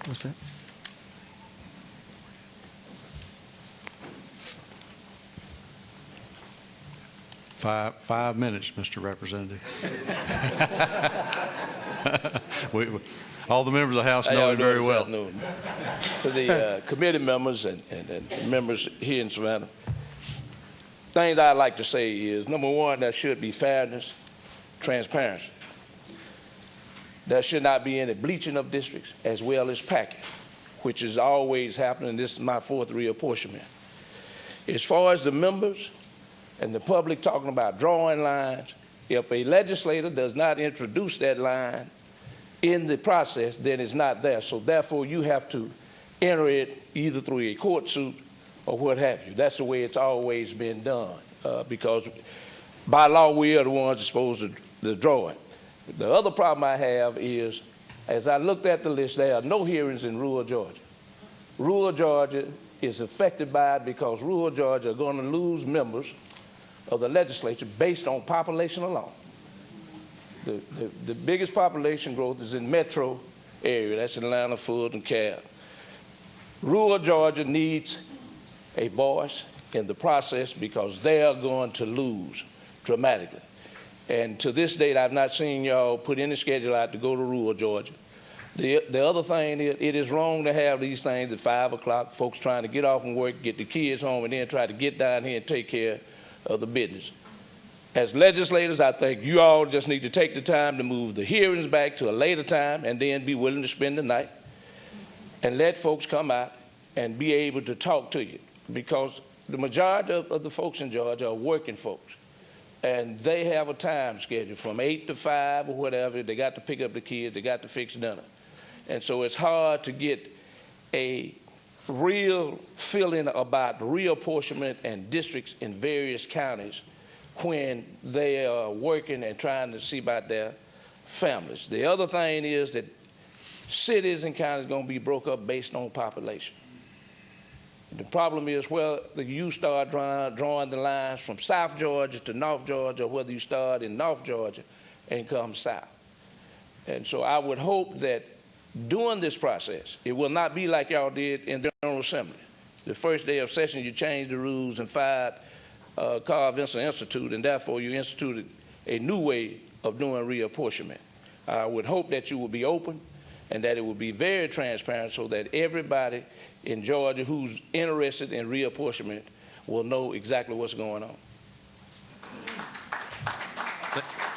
What's that? Five minutes, Mr. Representative. All the members of the House know him very well. To the committee members and members here in Savannah, things I'd like to say is, number one, there should be fairness, transparency. There should not be any bleaching of districts as well as packing, which is always happening. This is my fourth reapportionment. As far as the members and the public talking about drawing lines, if a legislator does not introduce that line in the process, then it's not there. So therefore, you have to enter it either through a court suit or what have you. That's the way it's always been done, because by law, we are the ones supposed to draw it. The other problem I have is, as I looked at the list, there are no hearings in rural Georgia. Rural Georgia is affected by it because rural Georgia are going to lose members of the legislature based on population alone. The biggest population growth is in metro area. That's Atlanta, Fulton, Cal. Rural Georgia needs a voice in the process because they are going to lose dramatically. And to this date, I've not seen y'all put any schedule out to go to rural Georgia. The other thing is, it is wrong to have these things at 5 o'clock, folks trying to get off from work, get the kids home, and then try to get down here and take care of the business. As legislators, I think you all just need to take the time to move the hearings back to a later time and then be willing to spend the night and let folks come out and be able to talk to you, because the majority of the folks in Georgia are working folks. And they have a time schedule from 8 to 5 or whatever. They got to pick up the kids. They got to fix dinner. And so it's hard to get a real feeling about reapportionment and districts in various counties when they are working and trying to see about their families. The other thing is that cities and counties are going to be broke up based on population. The problem is whether you start drawing the lines from South Georgia to North Georgia, or whether you start in North Georgia and come south. And so I would hope that during this process, it will not be like y'all did in the General Assembly. The first day of session, you changed the rules and fired Carl Vincent Institute, and therefore you instituted a new way of doing reapportionment. I would hope that you will be open and that it will be very transparent so that everybody in Georgia who's interested in reapportionment will know exactly what's going on.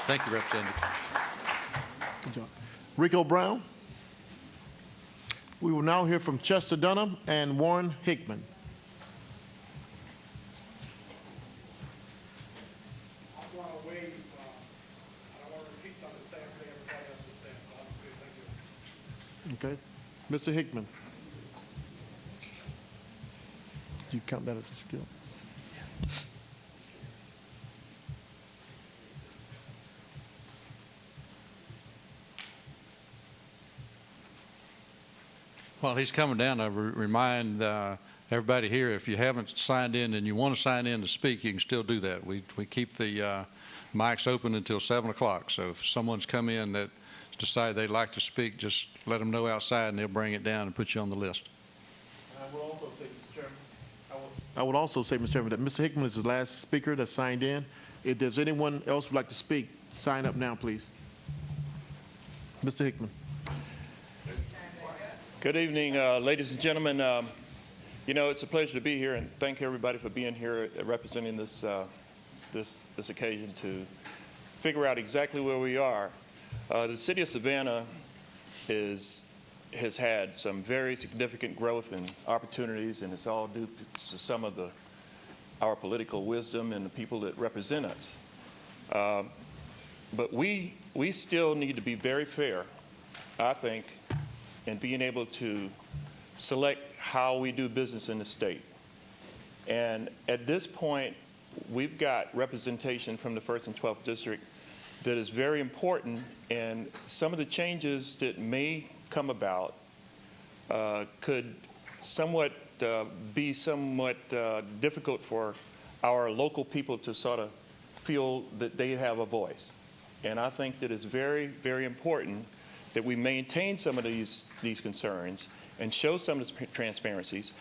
Thank you, Representative. Good job. Rico Brown. We will now hear from Chester Dunham and Warren Hickman. Okay. Mr. Hickman. Do you count that as a skill? While he's coming down, I remind everybody here, if you haven't signed in and you want to sign in to speak, you can still do that. We keep the mics open until 7 o'clock. So if someone's come in that decide they'd like to speak, just let them know outside and they'll bring it down and put you on the list. I would also say, Mr. Chairman, that Mr. Hickman is the last speaker that signed in. If there's anyone else who'd like to speak, sign up now, please. Mr. Hickman. Good evening, ladies and gentlemen. You know, it's a pleasure to be here, and thank everybody for being here representing this occasion to figure out exactly where we are. The city of Savannah has had some very significant growth and opportunities, and it's all due to some of the our political wisdom and the people that represent us. But we still need to be very fair, I think, in being able to select how we do business in the state. And at this point, we've got representation from the 1st and 12th District that is very important, and some of the changes that may come about could somewhat be somewhat difficult for our local people to sort of feel that they have a voice. And I think that it's very, very important that we maintain some of these concerns and show some of the transparencies.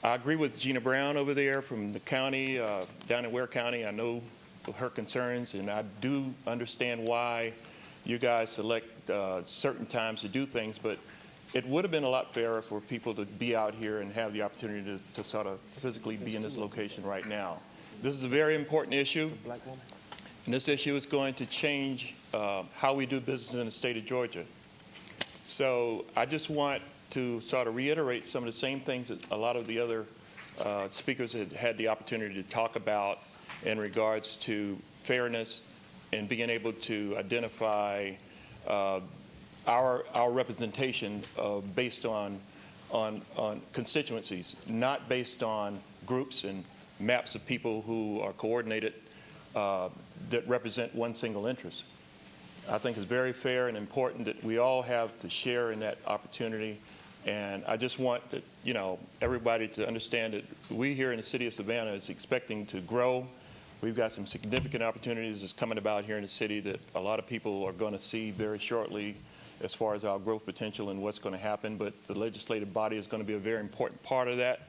I agree with Gina Brown over there from the county, down in Ware County. I know her concerns, and I do understand why you guys select certain times to do things, but it would have been a lot fairer for people to be out here and have the opportunity to sort of physically be in this location right now. This is a very important issue, and this issue is going to change how we do business in the state of Georgia. So I just want to sort of reiterate some of the same things that a lot of the other speakers had the opportunity to talk about in regards to fairness and being able to identify our representation based on constituencies, not based on groups and maps of people who are coordinated that represent one single interest. I think it's very fair and important that we all have to share in that opportunity. And I just want everybody to understand that we here in the city of Savannah is expecting to grow. We've got some significant opportunities that's coming about here in the city that a lot of people are going to see very shortly as far as our growth potential and what's going to happen. But the legislative body is going to be a very important part of that.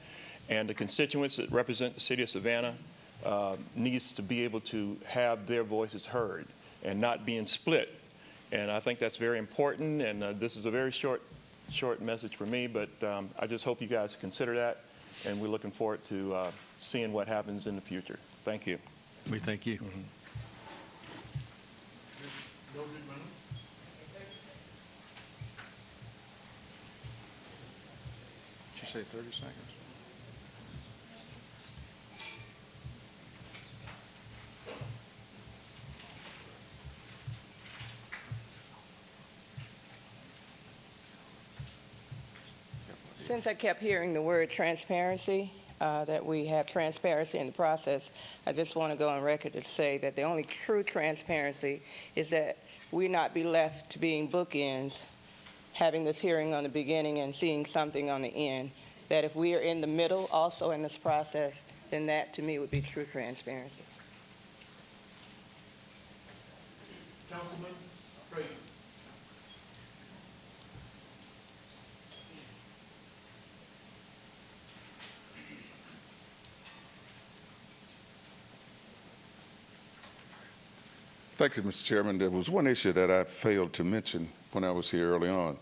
And the constituents that represent the city of Savannah needs to be able to have their voices heard and not being split. And I think that's very important. And this is a very short message for me, but I just hope you guys consider that. And we're looking forward to seeing what happens in the future. Thank you. We thank you. Did you say 30 seconds? Since I kept hearing the word transparency, that we have transparency in the process, I just want to go on record to say that the only true transparency is that we not be left to being bookends, having this hearing on the beginning and seeing something on the end. That if we are in the middle also in this process, then that to me would be true transparency. Councilman Frazier. Thank you, Mr. Chairman. There was one issue that I failed to mention when I was here early on.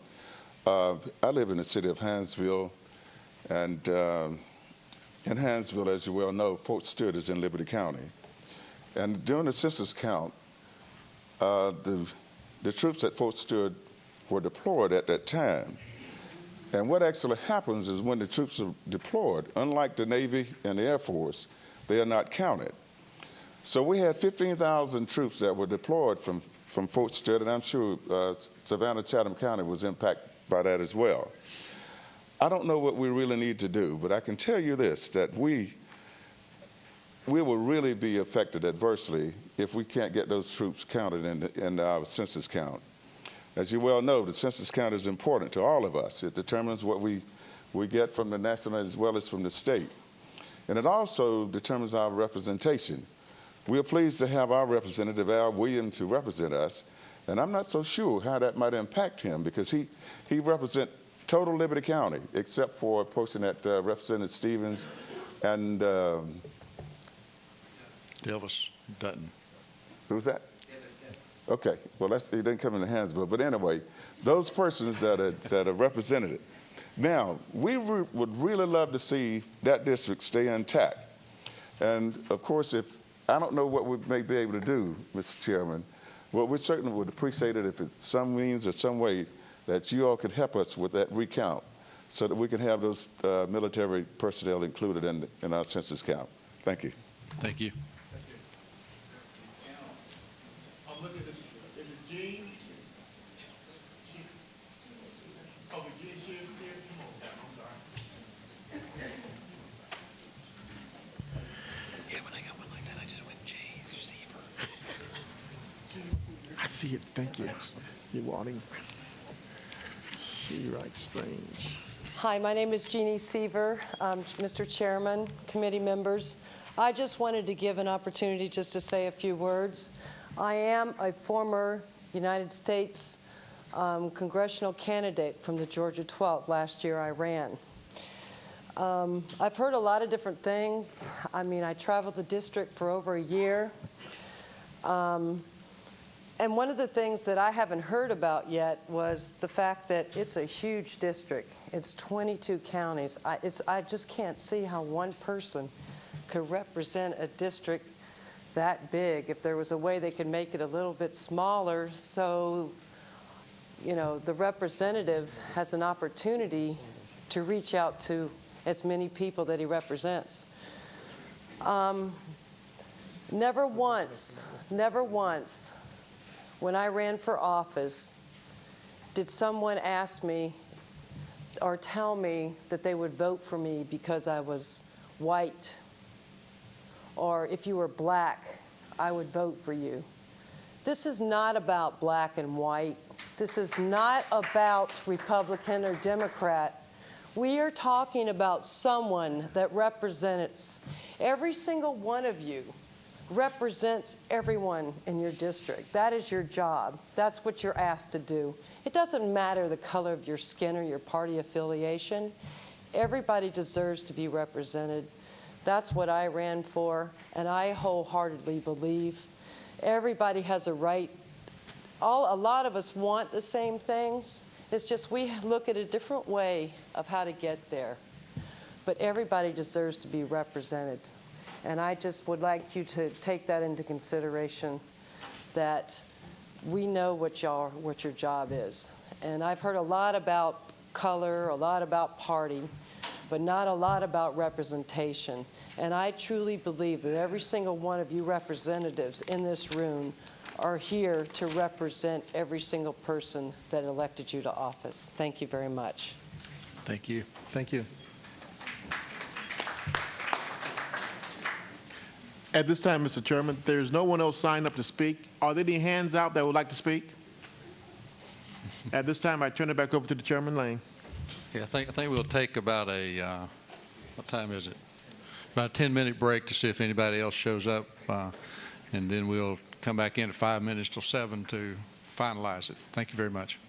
I live in the city of Hinesville, and in Hinesville, as you well know, Fort Stewart is in Liberty County. And during the census count, the troops at Fort Stewart were deployed at that time. And what actually happens is when the troops are deployed, unlike the Navy and the Air Force, they are not counted. So we had 15,000 troops that were deployed from Fort Stewart, and I'm sure Savannah, Chatham County was impacted by that as well. I don't know what we really need to do, but I can tell you this, that we will really be affected adversely if we can't get those troops counted in our census count. As you well know, the census count is important to all of us. It determines what we get from the national as well as from the state. And it also determines our representation. We are pleased to have our representative, Al Williams, to represent us, and I'm not so sure how that might impact him because he represents total Liberty County, except for a portion that Representative Stevens and Davis Dutton. Who's that? Okay, well, he didn't come in the Hinesville, but anyway, those persons that are represented. Now, we would really love to see that district stay intact, and of course, if I don't know what we may be able to do, Mr. Chairman. Well, we certainly would appreciate it if it's some means or some way that you all could help us with that recount so that we can have those military personnel included in our census count. Thank you. Thank you. I'm looking at this. Is it Jean? Oh, Jean Shears here? Come on down. I'm sorry. Yeah, when I got one like that, I just went Jay Seaver. I see it. Thank you. You're wanting. She writes strange. Hi, my name is Jeannie Seaver. Mr. Chairman, committee members, I just wanted to give an opportunity just to say a few words. I am a former United States congressional candidate from the Georgia 12th. Last year I ran. I've heard a lot of different things. I mean, I traveled the district for over a year. And one of the things that I haven't heard about yet was the fact that it's a huge district. It's 22 counties. I just can't see how one person could represent a district that big. If there was a way they could make it a little bit smaller so, you know, the representative has an opportunity to reach out to as many people that he represents. Never once, when I ran for office, did someone ask me or tell me that they would vote for me because I was white, or if you were black, I would vote for you. This is not about black and white. This is not about Republican or Democrat. We are talking about someone that represents every single one of you. Represents everyone in your district. That is your job. That's what you're asked to do. It doesn't matter the color of your skin or your party affiliation. Everybody deserves to be represented. That's what I ran for, and I wholeheartedly believe everybody has a right. A lot of us want the same things. It's just we look at a different way of how to get there. But everybody deserves to be represented. And I just would like you to take that into consideration, that we know what your job is. And I've heard a lot about color, a lot about party, but not a lot about representation. And I truly believe that every single one of you representatives in this room are here to represent every single person that elected you to office. Thank you very much. Thank you. Thank you. At this time, Mr. Chairman, there's no one else signed up to speak. Are there any hands out that would like to speak? At this time, I turn it back over to the Chairman Lane. Yeah, I think we'll take about a, what time is it? About a 10-minute break to see if anybody else shows up, and then we'll come back in at 5 minutes till 7 to finalize it. Thank you very much.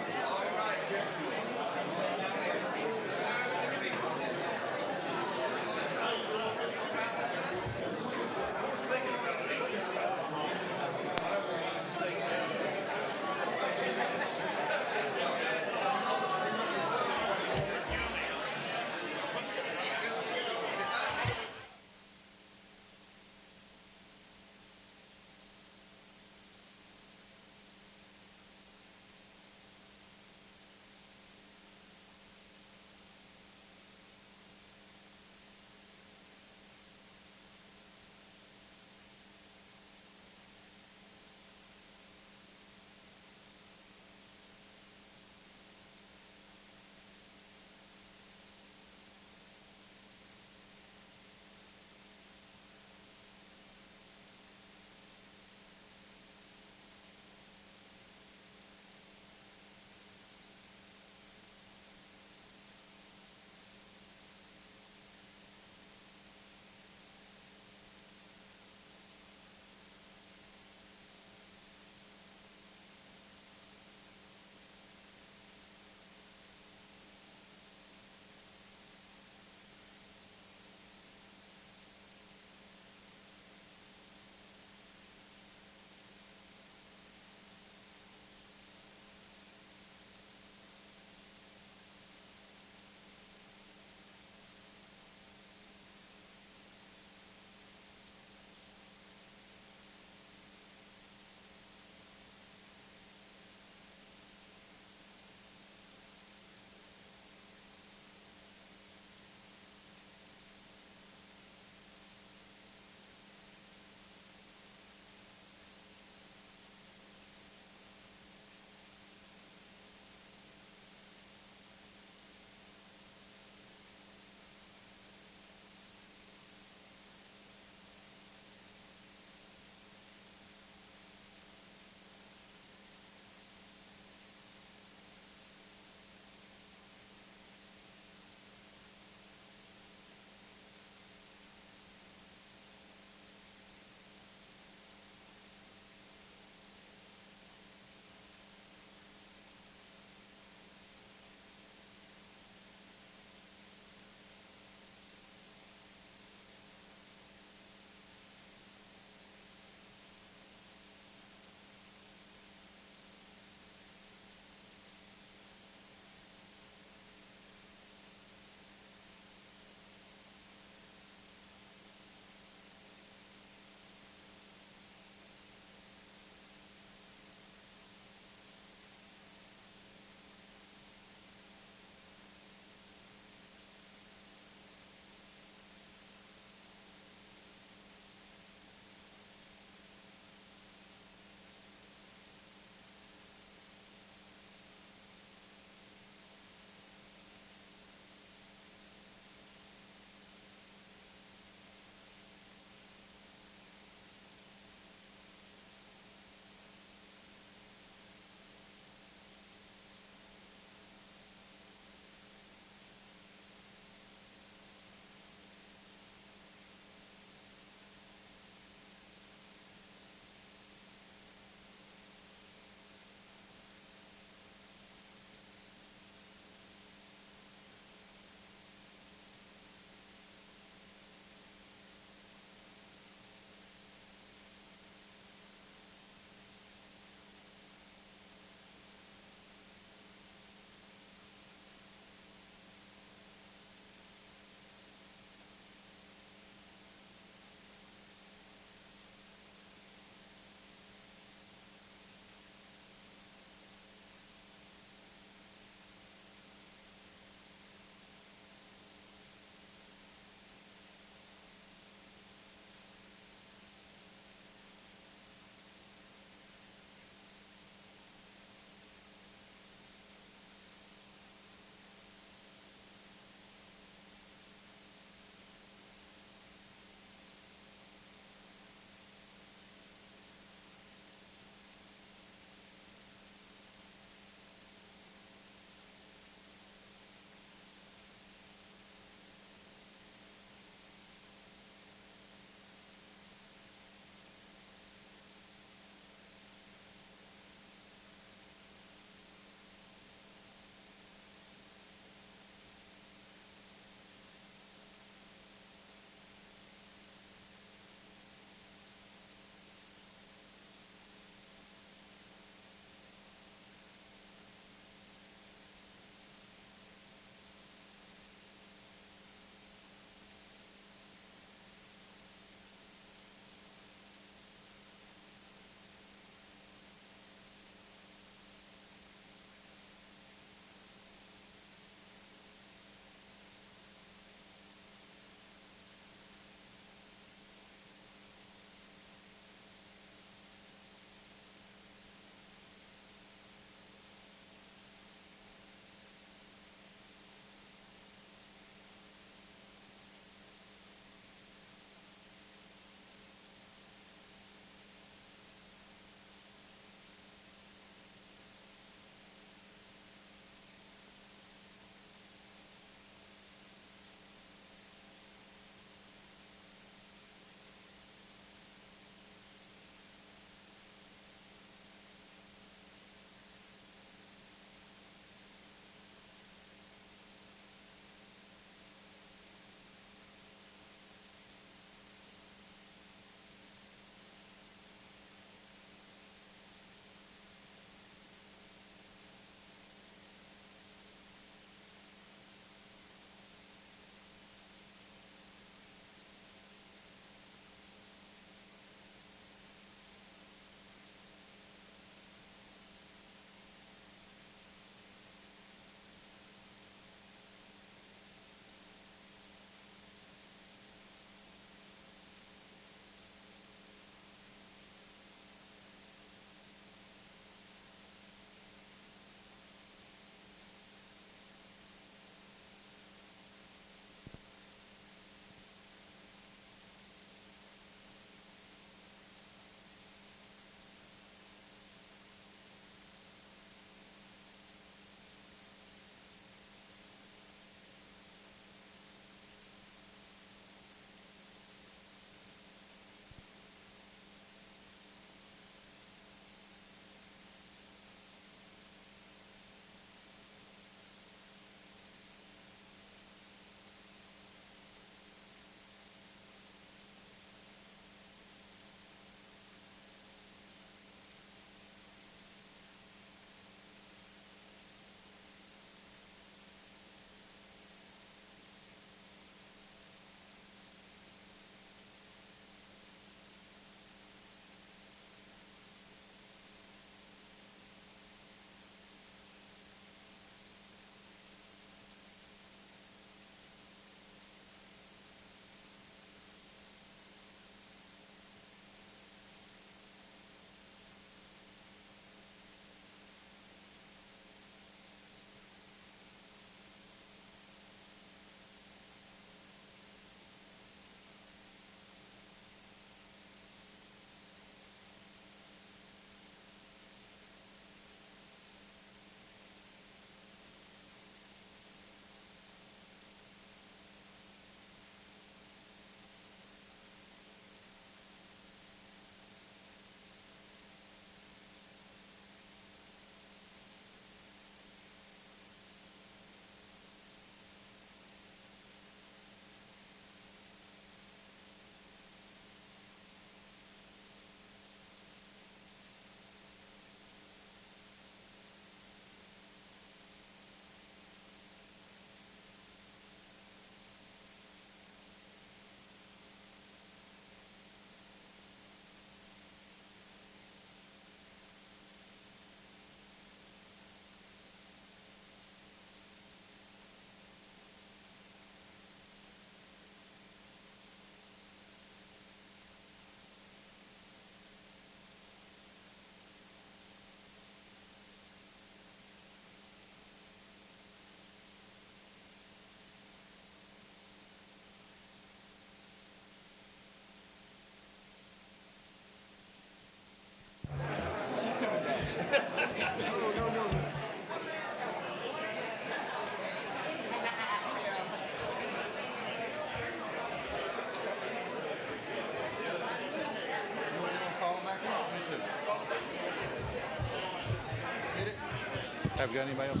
Have we got anybody else?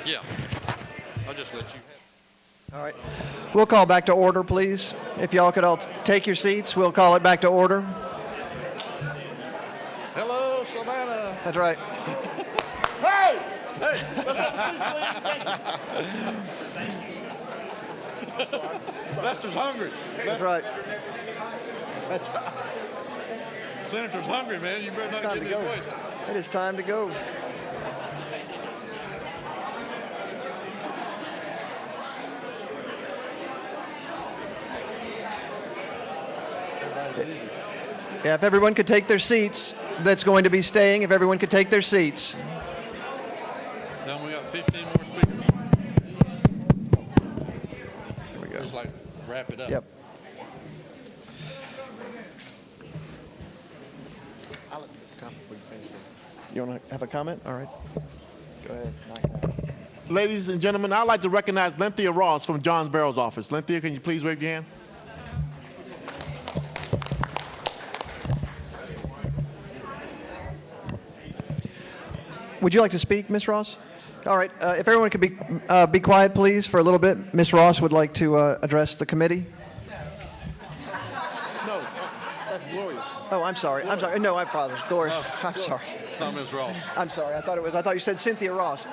Yeah. I'll just let you. All right. We'll call back to order, please. If y'all could all take your seats, we'll call it back to order. Hello, Savannah. That's right. Hey! Hey! Lester's hungry. That's right. That's right. Senator's hungry, man. You better not get his voice. It is time to go. Yeah, if everyone could take their seats, that's going to be staying. If everyone could take their seats. Tell them we got 15 more speakers. Here we go. Just like wrap it up. Yep. You want to have a comment? All right. Go ahead. Ladies and gentlemen, I'd like to recognize Lynthia Ross from John Barrow's office. Lynthia, can you please wave your hand? Would you like to speak, Ms. Ross? All right. If everyone could be quiet, please, for a little bit. Ms. Ross would like to address the committee. No, that's Gloria. Oh, I'm sorry. I'm sorry. No, I apologize. Gloria. No, I'm sorry. It's not Ms. Ross. I'm sorry. I thought you said Cynthia Ross.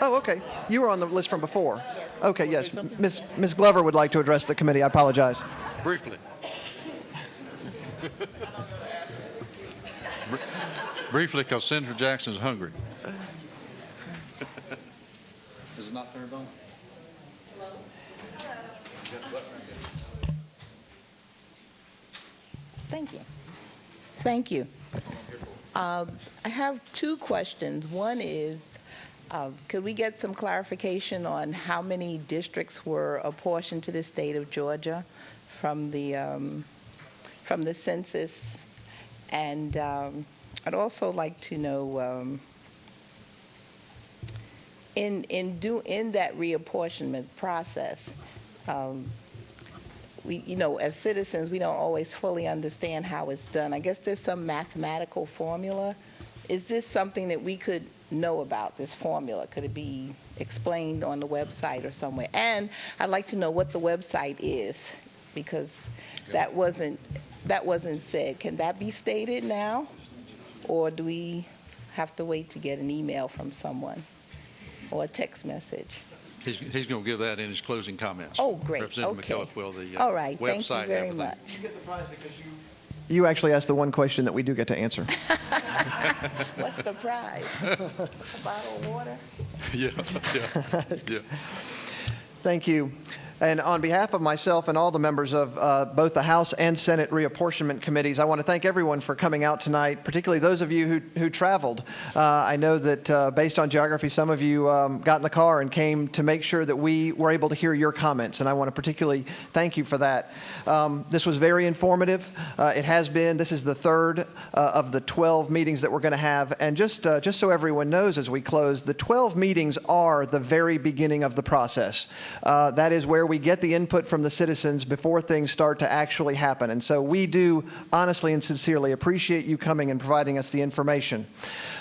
Oh, okay. You were on the list from before. Okay, yes. Ms. Glover would like to address the committee. I apologize. Briefly. Briefly, because Senator Jackson's hungry. Is it not turned on? Thank you. Thank you. I have two questions. One is, could we get some clarification on how many districts were apportioned to the state of Georgia from the census? And I'd also like to know, in that reapportionment process, as citizens, we don't always fully understand how it's done. I guess there's some mathematical formula. Is this something that we could know about, this formula? Could it be explained on the website or somewhere? And I'd like to know what the website is, because that wasn't said. Can that be stated now? Or do we have to wait to get an email from someone or a text message? He's going to give that in his closing comments. Oh, great. Representative Okay. McCullough will, the all right. website. Thank you very much. You get the prize because you actually asked the one question that we do get to answer. What's the prize? A bottle of water? Yeah. Thank you. And on behalf of myself and all the members of both the House and Senate reapportionment committees, I want to thank everyone for coming out tonight, particularly those of you who traveled. I know that based on geography, some of you got in the car and came to make sure that we were able to hear your comments, and I want to particularly thank you for that. This was very informative. It has been. This is the third of the 12 meetings that we're going to have, and just so everyone knows as we close, the 12 meetings are the very beginning of the process. That is where we get the input from the citizens before things start to actually happen. And so we do honestly and sincerely appreciate you coming and providing us the information.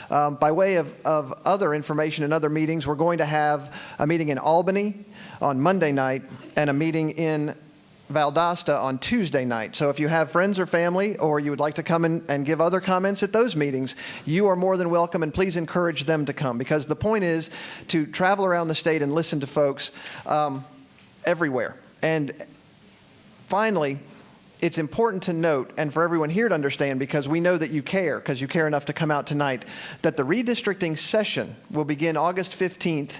By way of other information and other meetings, we're going to have a meeting in Albany on Monday night and a meeting in Valdosta on Tuesday night. So if you have friends or family or you would like to come and give other comments at those meetings, you are more than welcome, and please encourage them to come, because the point is to travel around the state and listen to folks everywhere. And finally, it's important to note, and for everyone here to understand, because we know that you care, because you care enough to come out tonight, that the redistricting session will begin August 15th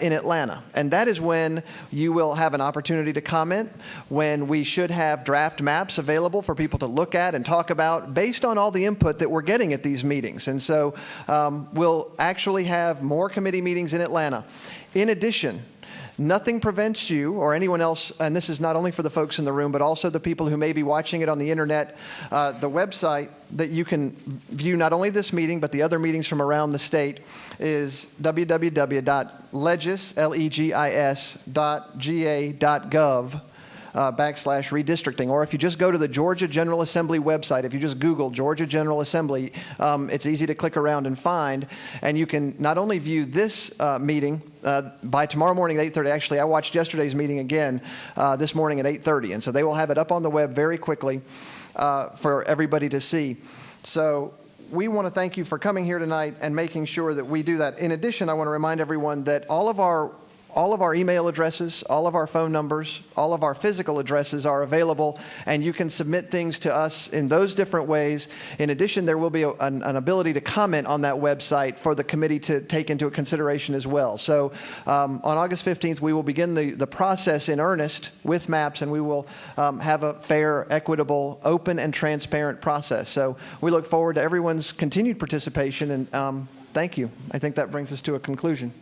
in Atlanta. And that is when you will have an opportunity to comment, when we should have draft maps available for people to look at and talk about based on all the input that we're getting at these meetings. And so we'll actually have more committee meetings in Atlanta. In addition, nothing prevents you or anyone else, and this is not only for the folks in the room, but also the people who may be watching it on the internet, the website that you can view not only this meeting, but the other meetings from around the state is www.legis.ga.gov. /redistricting. Or if you just go to the Georgia General Assembly website, if you just Google Georgia General Assembly, it's easy to click around and find. And you can not only view this meeting by tomorrow morning at 8:30. Actually, I watched yesterday's meeting again this morning at 8:30. And so they will have it up on the web very quickly for everybody to see. So we want to thank you for coming here tonight and making sure that we do that. In addition, I want to remind everyone that all of our email addresses, all of our phone numbers, all of our physical addresses are available, and you can submit things to us in those different ways. In addition, there will be an ability to comment on that website for the committee to take into consideration as well. So on August 15th, we will begin the process in earnest with maps, and we will have a fair, equitable, open, and transparent process. So we look forward to everyone's continued participation, and thank you. I think that brings us to a conclusion.